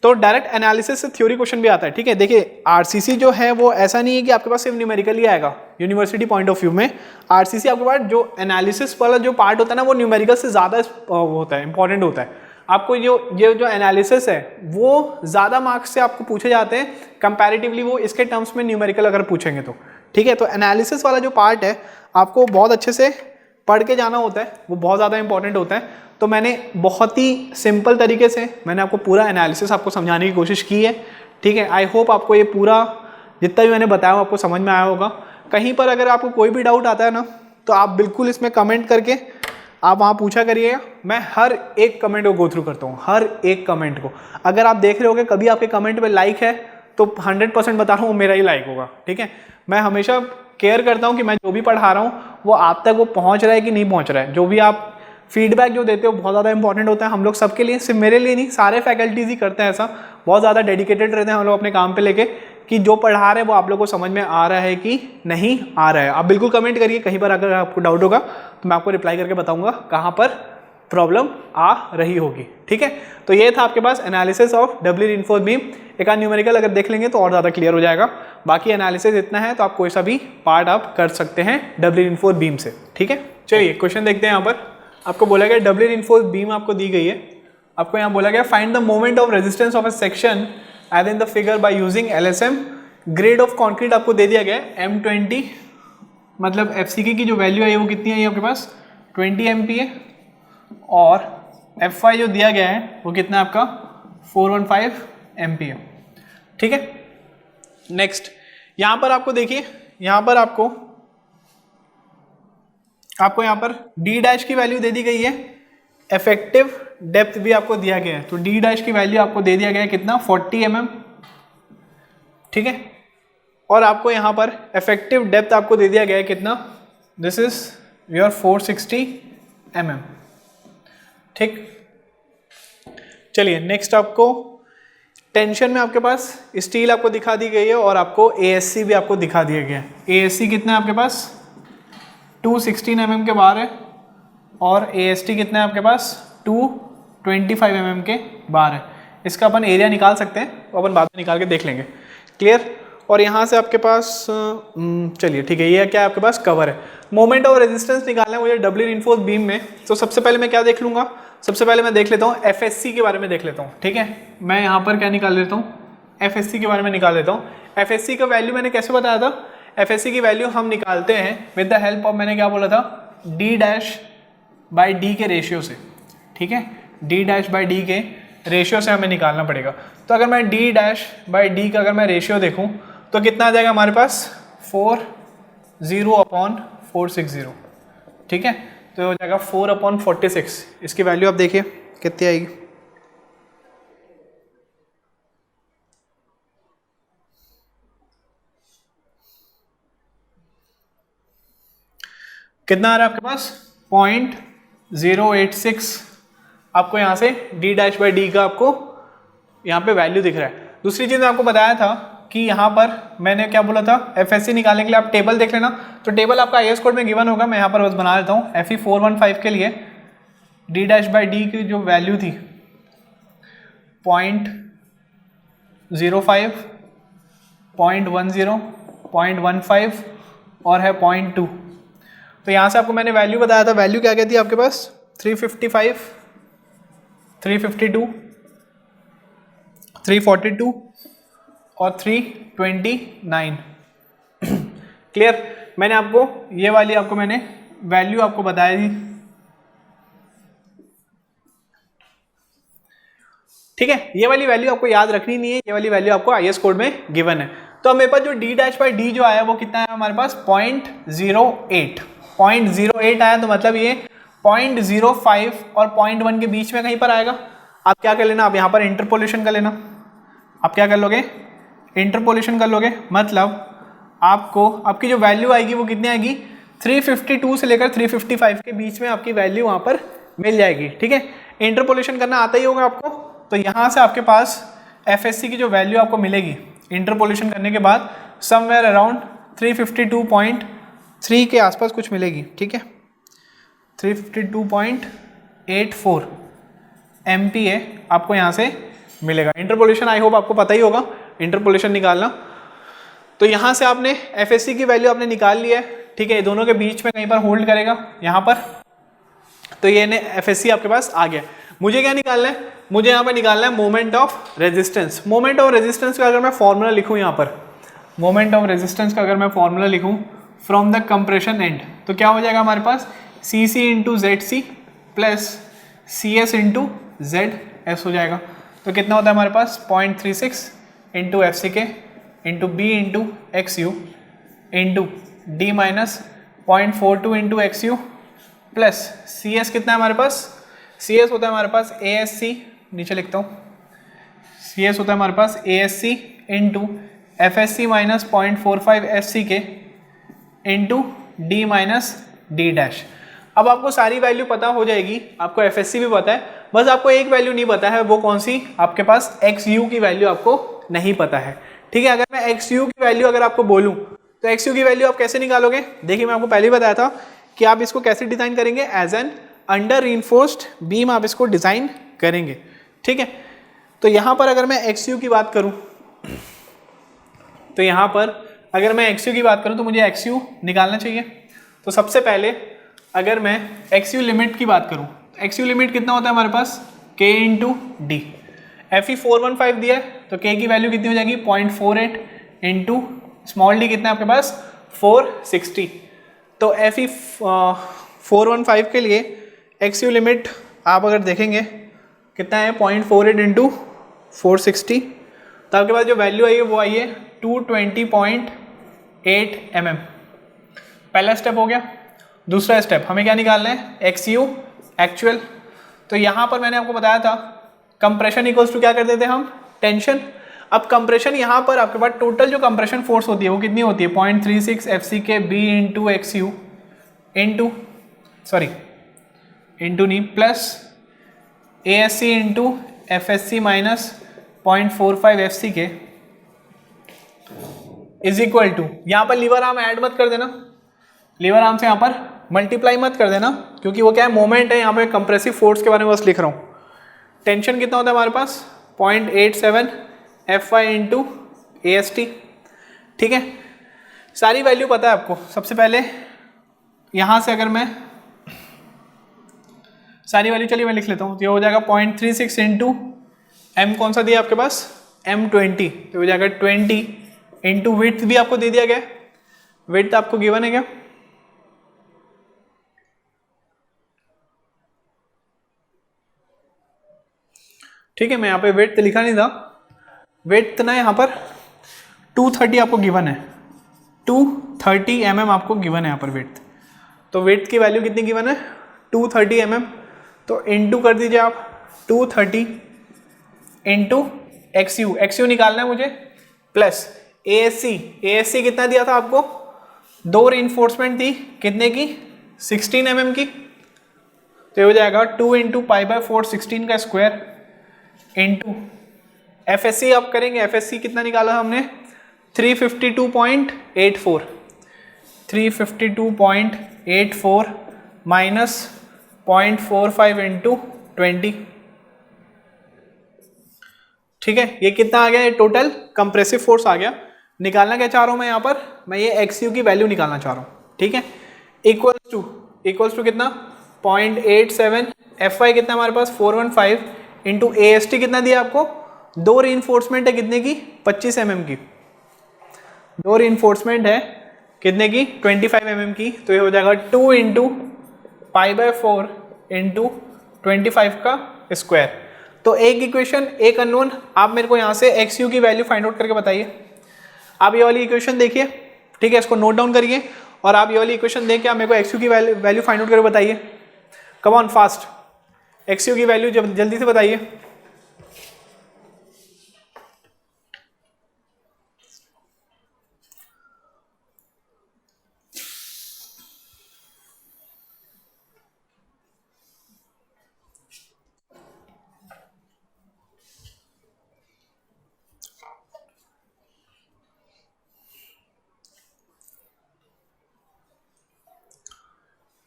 तो डायरेक्ट एनालिसिस से थ्योरी क्वेश्चन भी आता है। ठीक है, देखिए आरसीसी जो है वो ऐसा नहीं है कि आपके पास सिर्फ न्यूमेरिकल ही आएगा। यूनिवर्सिटी पॉइंट ऑफ व्यू में आरसीसी आपके पास जो एनालिसिस वाला जो पार्ट होता है ना, वो न्यूमेरिकल से ज़्यादा होता है, इंपॉर्टेंट होता है। आपको जो एनालिसिस है वो ज़्यादा मार्क्स से आपको पूछे जाते हैं कंपैरेटिवली, वो इसके टर्म्स में न्यूमेरिकल अगर पूछेंगे तो। ठीक है, तो एनालिसिस वाला जो पार्ट है आपको बहुत अच्छे से पढ़ के जाना होता है, वो बहुत ज़्यादा इंपॉर्टेंट होता है। तो मैंने बहुत ही सिंपल तरीके से मैंने आपको पूरा एनालिसिस आपको समझाने की कोशिश की है। ठीक है, आई होप आपको ये पूरा जितना भी मैंने बताया आपको समझ में आया होगा। कहीं पर अगर आपको कोई भी डाउट आता है ना, तो आप बिल्कुल इसमें कमेंट करके आप वहाँ पूछा करिएगा। मैं हर एक कमेंट को गो थ्रू करता हूँ, हर एक कमेंट को। अगर आप देख रहे होगे कभी आपके कमेंट पे लाइक है, तो 100% बता रहा हूँ मेरा ही लाइक होगा। ठीक है, मैं हमेशा केयर करता हूँ कि मैं जो भी पढ़ा रहा हूँ वो आप तक वो पहुँच रहा है कि नहीं पहुँच रहा है। जो भी आप फीडबैक जो देते हो बहुत ज़्यादा इंपॉर्टेंट होता है हम लोग सबके लिए, सिर्फ मेरे लिए नहीं, सारे फैकल्टीज ही करते हैं ऐसा। बहुत ज़्यादा डेडिकेटेड रहते हैं हम लोग अपने काम पे लेके, कि जो पढ़ा रहे हैं वो आप लोग को समझ में आ रहा है कि नहीं आ रहा है। आप बिल्कुल कमेंट करिए, कहीं पर अगर आपको डाउट होगा तो मैं आपको रिप्लाई करके बताऊंगा कहाँ पर प्रॉब्लम आ रही होगी। ठीक है, तो ये था आपके पास analysis of Dabali reinforced beam. एक न्यूमेरिकल अगर देख लेंगे तो और ज़्यादा क्लियर हो जाएगा। बाकी एनालिसिस इतना है, तो आप कोई सा भी पार्ट आप कर सकते हैं डबली रिइंफोर्स्ड बीम से। ठीक है, चलिए क्वेश्चन देखते हैं। यहाँ पर आपको बोला गया डबली रिइंफोर्स्ड बीम आपको दी गई है। आपको यहाँ बोला गया find the moment of resistance of a section as in the figure by using LSM। Grade of concrete आपको दे दिया गया है M20, मतलब FCK की जो वैल्यू है वो कितनी है, ये आपके पास 20 MPa, और FY जो दिया गया है वो कितना है आपका 415 MPa। ठीक है, नेक्स्ट यहाँ पर आपको देखिए, यहाँ पर आपको यहाँ पर D डैश की वैल्यू दे दी गई है, इफेक्टिव डेप्थ भी आपको दिया गया है। तो D डैश की वैल्यू आपको दे दिया गया है कितना 40 mm। ठीक है, और आपको यहाँ पर इफेक्टिव डेप्थ आपको दे दिया गया है कितना, दिस इज योर 460 mm। ठीक, चलिए नेक्स्ट आपको टेंशन में आपके पास स्टील आपको दिखा दी गई है, और आपको ASC भी आपको दिखा दिया गया है। ASC कितना है आपके पास 216 mm के बाहर है, और AST कितना है आपके पास 225 mm के बाहर है। इसका अपन एरिया निकाल सकते हैं, वो अपन बाद में निकाल के देख लेंगे। क्लियर, और यहाँ से आपके पास चलिए ठीक है, ये क्या है आपके पास कवर है। मोमेंट ऑफ रेजिस्टेंस निकालना है मुझे डबली रिइंफोर्स्ड बीम में। तो सबसे पहले मैं क्या देख लूँगा, सबसे पहले मैं देख लेता हूँ FSC के बारे में देख लेता हूँ। ठीक है, मैं यहाँ पर क्या निकाल लेता हूँ, FSC के बारे में निकाल लेता हूँ। FSC का वैल्यू मैंने कैसे बताया था, FSC की वैल्यू हम निकालते हैं विद द हेल्प ऑफ, मैंने क्या बोला था, D डैश बाई D के रेशियो से। ठीक है, D डैश बाई D के रेशियो से हमें निकालना पड़ेगा। तो अगर मैं D डैश बाई D का अगर मैं रेशियो देखूँ तो कितना आ जाएगा हमारे पास 40/460। ठीक है, तो हो जाएगा 4/46। इसकी वैल्यू आप देखिए कितनी आएगी, कितना आ रहा है आपके पास 0.086। आपको यहाँ से D डैश बाई D का आपको यहाँ पे वैल्यू दिख रहा है। दूसरी चीज़ आपको बताया था कि यहाँ पर मैंने क्या बोला था, FSC निकालने के लिए आप टेबल देख लेना। तो टेबल आपका IS कोड में गिवन होगा, मैं यहाँ पर बस बना लेता हूँ। FE 415 के लिए D डैश बाई D की जो वैल्यू थी 0.05, 0.10, 0.15 और है 0.2। तो यहाँ से आपको मैंने वैल्यू बताया था, वैल्यू क्या कहती है आपके पास 355, 352, 342 और 329। क्लियर, मैंने आपको ये वाली आपको मैंने वैल्यू आपको बताई थी। ठीक है, ये वाली वैल्यू आपको याद रखनी नहीं है, ये वाली वैल्यू आपको IS कोड में गिवन है। तो मेरे पास जो D डैश बाई D जो आया वो कितना है हमारे पास 0.08 आया। तो मतलब ये 0.05 और 0.1 के बीच में कहीं पर आएगा। आप क्या कर लेना, आप यहाँ पर इंटरपोलेशन कर लेना। आप क्या कर लोगे, इंटरपोलेशन कर लोगे, मतलब आपको आपकी जो वैल्यू आएगी वो कितनी आएगी, 352 से लेकर 355 के बीच में आपकी वैल्यू वहाँ पर मिल जाएगी। ठीक है, इंटरपोलेशन करना आता ही होगा आपको। तो यहाँ से आपके पास एफएससी की जो वैल्यू आपको मिलेगी इंटरपोलेशन करने के बाद समवेयर अराउंड 352.3 के आसपास कुछ मिलेगी। ठीक है, 352.84 MPa आपको यहाँ से मिलेगा। इंटरपोलेशन आई होप आपको पता ही होगा इंटरपोलेशन निकालना। तो यहाँ से आपने एफएससी की वैल्यू आपने निकाल लिया है। ठीक है, दोनों के बीच में कहीं पर होल्ड करेगा यहाँ पर, तो ये एफएससी आपके पास आ गया। मुझे क्या निकालना है, मुझे यहाँ पर निकालना है moment of resistance. Moment of resistance का अगर मैं फॉर्मूला लिखूँ यहाँ पर, मोमेंट ऑफ रेजिस्टेंस का अगर मैं फॉर्मूला लिखूँ फ्रॉम द कंप्रेशन एंड, तो क्या हो जाएगा हमारे पास, C C into Z C plus C S into Z S हो जाएगा। तो कितना होता है हमारे पास 0.36 into F C K into B into X U into D minus 0.42 into X U plus C S कितना है हमारे पास, सी एस होता है हमारे पास ए एस सी, नीचे लिखता हूँ, सी एस होता है हमारे पास A S C into F S C minus 0.45 F C K into D minus D dash. अब आपको सारी वैल्यू पता हो जाएगी, आपको एफ एस सी भी पता है, बस आपको एक वैल्यू नहीं पता है, वो कौन सी, आपके पास एक्स यू की वैल्यू आपको नहीं पता है। ठीक है, अगर मैं एक्स यू की वैल्यू अगर आपको बोलूँ तो एक्स यू की वैल्यू आप कैसे निकालोगे, देखिए मैं आपको पहले ही बताया था कि आप इसको कैसे डिज़ाइन करेंगे, as an under reinforced beam आप इसको डिज़ाइन करेंगे। ठीक है, तो यहाँ पर अगर मैं एक्स यू की बात करूँ, तो यहाँ पर अगर मैं एक्स यू की बात करूँ तो मुझे एक्स यू निकालना चाहिए। तो सबसे पहले अगर मैं एक्स यू लिमिट की बात करूँ, एक्स यू लिमिट कितना होता है हमारे पास, के इंटू डी। एफ ई 415 दिया है तो के की वैल्यू कितनी हो जाएगी 0.48 इंटू स्मॉल डी कितना है आपके पास 460। तो एफ ई 415 के लिए एक्स यू लिमिट आप अगर देखेंगे कितना है 0.48 इंटू 460, तो आपके पास जो वैल्यू आई है वो आई है 220.8 mm। पहला स्टेप हो गया। दूसरा स्टेप हमें क्या निकालना है, एक्स यू एक्चुअल। तो यहाँ पर मैंने आपको बताया था कंप्रेशन इक्वल्स टू क्या कर देते हैं हम, टेंशन। अब कंप्रेशन यहाँ पर आपके पास टोटल जो कंप्रेशन फोर्स होती है वो कितनी होती है 0.36 F C K B into X U into नहीं plus A S C into F S C minus 0.45 F C K is equal to, यहाँ पर लीवर आर्म ऐड मत कर देना, लीवर आर्म से यहाँ पर मल्टीप्लाई मत कर देना, क्योंकि वो क्या है मोमेंट है, यहाँ पे कंप्रेसिव फोर्स के बारे में बस लिख रहा हूँ। टेंशन कितना होता है हमारे पास 0.87 F Y into A S T. ठीक है, सारी वैल्यू पता है आपको। सबसे पहले यहाँ से अगर मैं सारी वैल्यू, चलिए मैं लिख लेता हूँ, तो ये हो जाएगा 0.36 इंटू एम कौन सा दिया आपके पास M20, तो हो जाएगा 20 इंटू विड्थ भी आपको दे दिया गया, विड्थ आपको गिवन है क्या, ठीक है, मैं यहाँ पे विड्थ लिखा नहीं था, विड्थ ना यहाँ पर 230 आपको गिवन है, 230 mm आपको गिवन है यहाँ पर विड्थ। तो विड्थ की वैल्यू कितनी गिवन है 230 mm, तो इंटू कर दीजिए आप 230 इंटू एक्स यू निकालना है मुझे, प्लस ए एस सी कितना दिया था आपको, दो रीइंफोर्समेंट थी कितने की 16 mm की, तो ये हो जाएगा 2 इंटू पाई बाय 4 16 का square into F S C आप करेंगे, एफ एस सी कितना निकाला हमने 352.84 माइनस 0.45 इंटू 20। ठीक है, ये कितना आ गया, ये टोटल कंप्रेसिव फोर्स आ गया। निकालना क्या चाह रहा हूं मैं यहाँ पर, मैं ये एक्स यू की वैल्यू निकालना चाह रहा हूँ। ठीक है, इक्वल्स टू कितना 0.87 एफ वाई कितना हमारे पास 415 इंटू ए एस टी कितना दिया आपको, दो रीइंफोर्समेंट है कितने की 25 mm की, दो रीइंफोर्समेंट है कितने की 25 mm की, तो ये हो जाएगा 2 इंटू पाई बाय 4 इंटू 25 का स्क्वायर। तो एक इक्वेशन एक अननोन, आप मेरे को यहाँ से एक्स यू की वैल्यू फाइंड आउट करके बताइए। आप ये वाली इक्वेशन देखिए, ठीक है, इसको नोट डाउन करिए और आप ये वाली इक्वेशन देख के आप मेरे को एक्स यू की वैल्यू फाइंड आउट करके बताइए। Come on fast, x you की वैल्यू जल्दी से बताइए।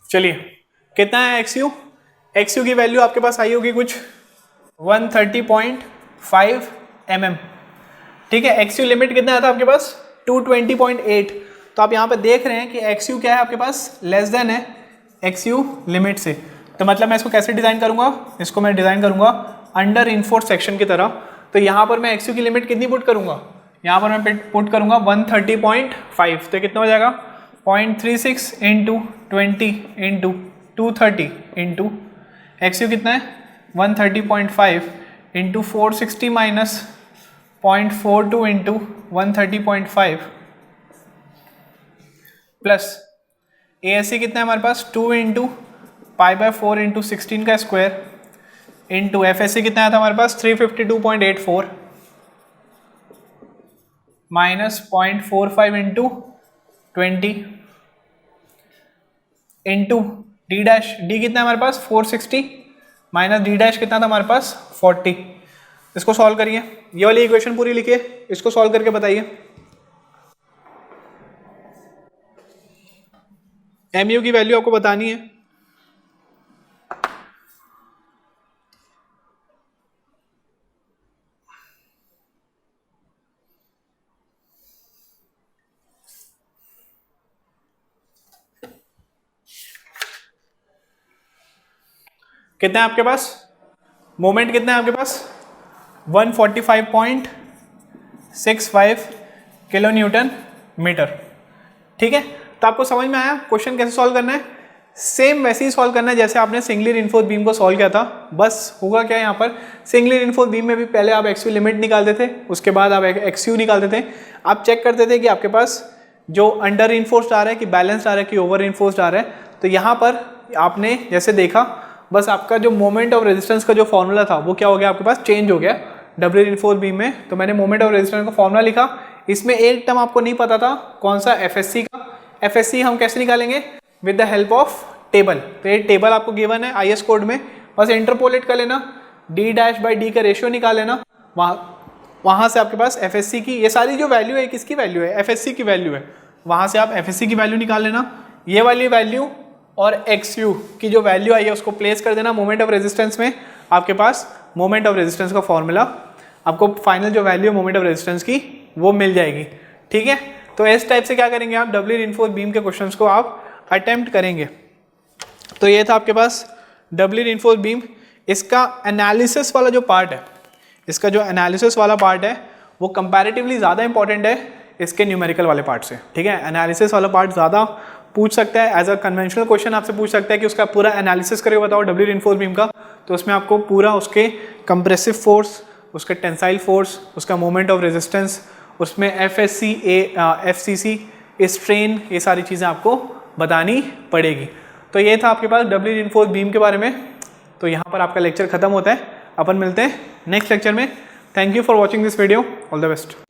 चलिए कितना है एक्स यू, एक्स यू की वैल्यू आपके पास आई होगी कुछ 130.5 mm, ठीक है। एक्स यू लिमिट कितना आया था आपके पास 220.8, तो आप यहाँ पे देख रहे हैं कि एक्स यू क्या है आपके पास लेस देन है एक्स यू लिमिट से, तो मतलब मैं इसको कैसे डिज़ाइन करूँगा, इसको मैं डिज़ाइन करूँगा अंडर इनफोर्स सेक्शन की तरह। तो यहाँ पर मैं एक्स यू की लिमिट कितनी पुट करूँगा, यहाँ पर मैं पुट करूँगा 130.5, तो कितना हो जाएगा 0.36 into 20 into 230 into X U कितना है 130.5 into 460 minus 0.42 into 130.5 plus A S C कितना है हमारे पास 2 इंटू π/4 इंटू 16 का square into F S C कितना आया था हमारे पास 352.84 minus 0.45 into 20 into D dash, D कितना है हमारे पास 460 माइनस डी डैश कितना था हमारे पास 40। इसको सॉल्व करिए, ये वाली इक्वेशन पूरी लिखिए, इसको सॉल्व करके बताइए। एम यू की वैल्यू आपको बतानी है, कितना है आपके पास मोमेंट, कितना है आपके पास 145.65 किलो न्यूटन मीटर, ठीक है। तो आपको समझ में आया क्वेश्चन कैसे सॉल्व करना है, सेम वैसे ही सॉल्व करना है जैसे आपने सिंगली रिइंफोर्स्ड बीम को सॉल्व किया था। बस होगा क्या यहाँ पर, सिंगली रिइंफोर्स्ड बीम में भी पहले आप एक्स यू लिमिट निकालते थे, उसके बाद आप एक्स यू निकालते थे, आप चेक करते थे कि आपके पास जो अंडर रिइंफोर्स्ड आ रहा है कि बैलेंस्ड आ रहा है कि ओवर रिइंफोर्स्ड आ रहा है। तो यहाँ पर आपने जैसे देखा, बस आपका जो मोमेंट ऑफ रेजिस्टेंस का जो फॉर्मूला था वो क्या हो गया आपके पास चेंज हो गया डब्ल्यू रिइंफोर्स्ड बीम में। तो मैंने मोमेंट ऑफ रेजिस्टेंस का फॉर्मूला लिखा, इसमें एक टर्म आपको नहीं पता था कौन सा, एफएससी का। एफएससी हम कैसे निकालेंगे, with the help of table. तो ये टेबल आपको गिवन है आईएस कोड में, बस इंटरपोलेट कर लेना, डी डैश बाई डी का रेशियो निकाल लेना, वहाँ से आपके पास एफएससी की ये सारी जो वैल्यू है किसकी वैल्यू है, एफएससी की वैल्यू है, वहाँ से आप एफएससी की वैल्यू निकाल लेना। ये वाली वैल्यू और एक्स यू की जो वैल्यू आई है उसको प्लेस कर देना मोमेंट ऑफ रेजिस्टेंस में, आपके पास मोमेंट ऑफ रेजिस्टेंस का फॉर्मूला, आपको फाइनल जो वैल्यू है मोमेंट ऑफ रेजिस्टेंस की वो मिल जाएगी, ठीक है। तो इस टाइप से क्या करेंगे आप, डब्ल्यू रिइंफोर्स्ड बीम के क्वेश्चंस को आप अटेम्प्ट करेंगे। तो ये था आपके पास डब्ल्यू रिइंफोर्स्ड बीम। इसका एनालिसिस वाला जो पार्ट है, इसका जो एनालिसिस वाला पार्ट है वो कंपैरेटिवली ज़्यादा इंपॉर्टेंट है इसके न्यूमेरिकल वाले पार्ट से, ठीक है। एनालिसिस वाला पार्ट ज़्यादा पूछ सकता है, एज अ कन्वेंशनल क्वेश्चन आपसे पूछ सकता है कि उसका पूरा एनालिसिस करके बताओ डब्ल्यू रिइंफोर्स्ड बीम का। तो उसमें आपको पूरा उसके कंप्रेसिव फोर्स, उसका टेंसाइल फोर्स, उसका मोमेंट ऑफ रेजिस्टेंस, उसमें एफएससी, एफसीसी, स्ट्रेन, ये सारी चीज़ें आपको बतानी पड़ेगी। तो ये था आपके पास डब्ल्यू रिइंफोर्स्ड बीम के बारे में। तो यहाँ पर आपका लेक्चर खत्म होता है, अपन मिलते हैं नेक्स्ट लेक्चर में। Thank you for watching this video, all the best.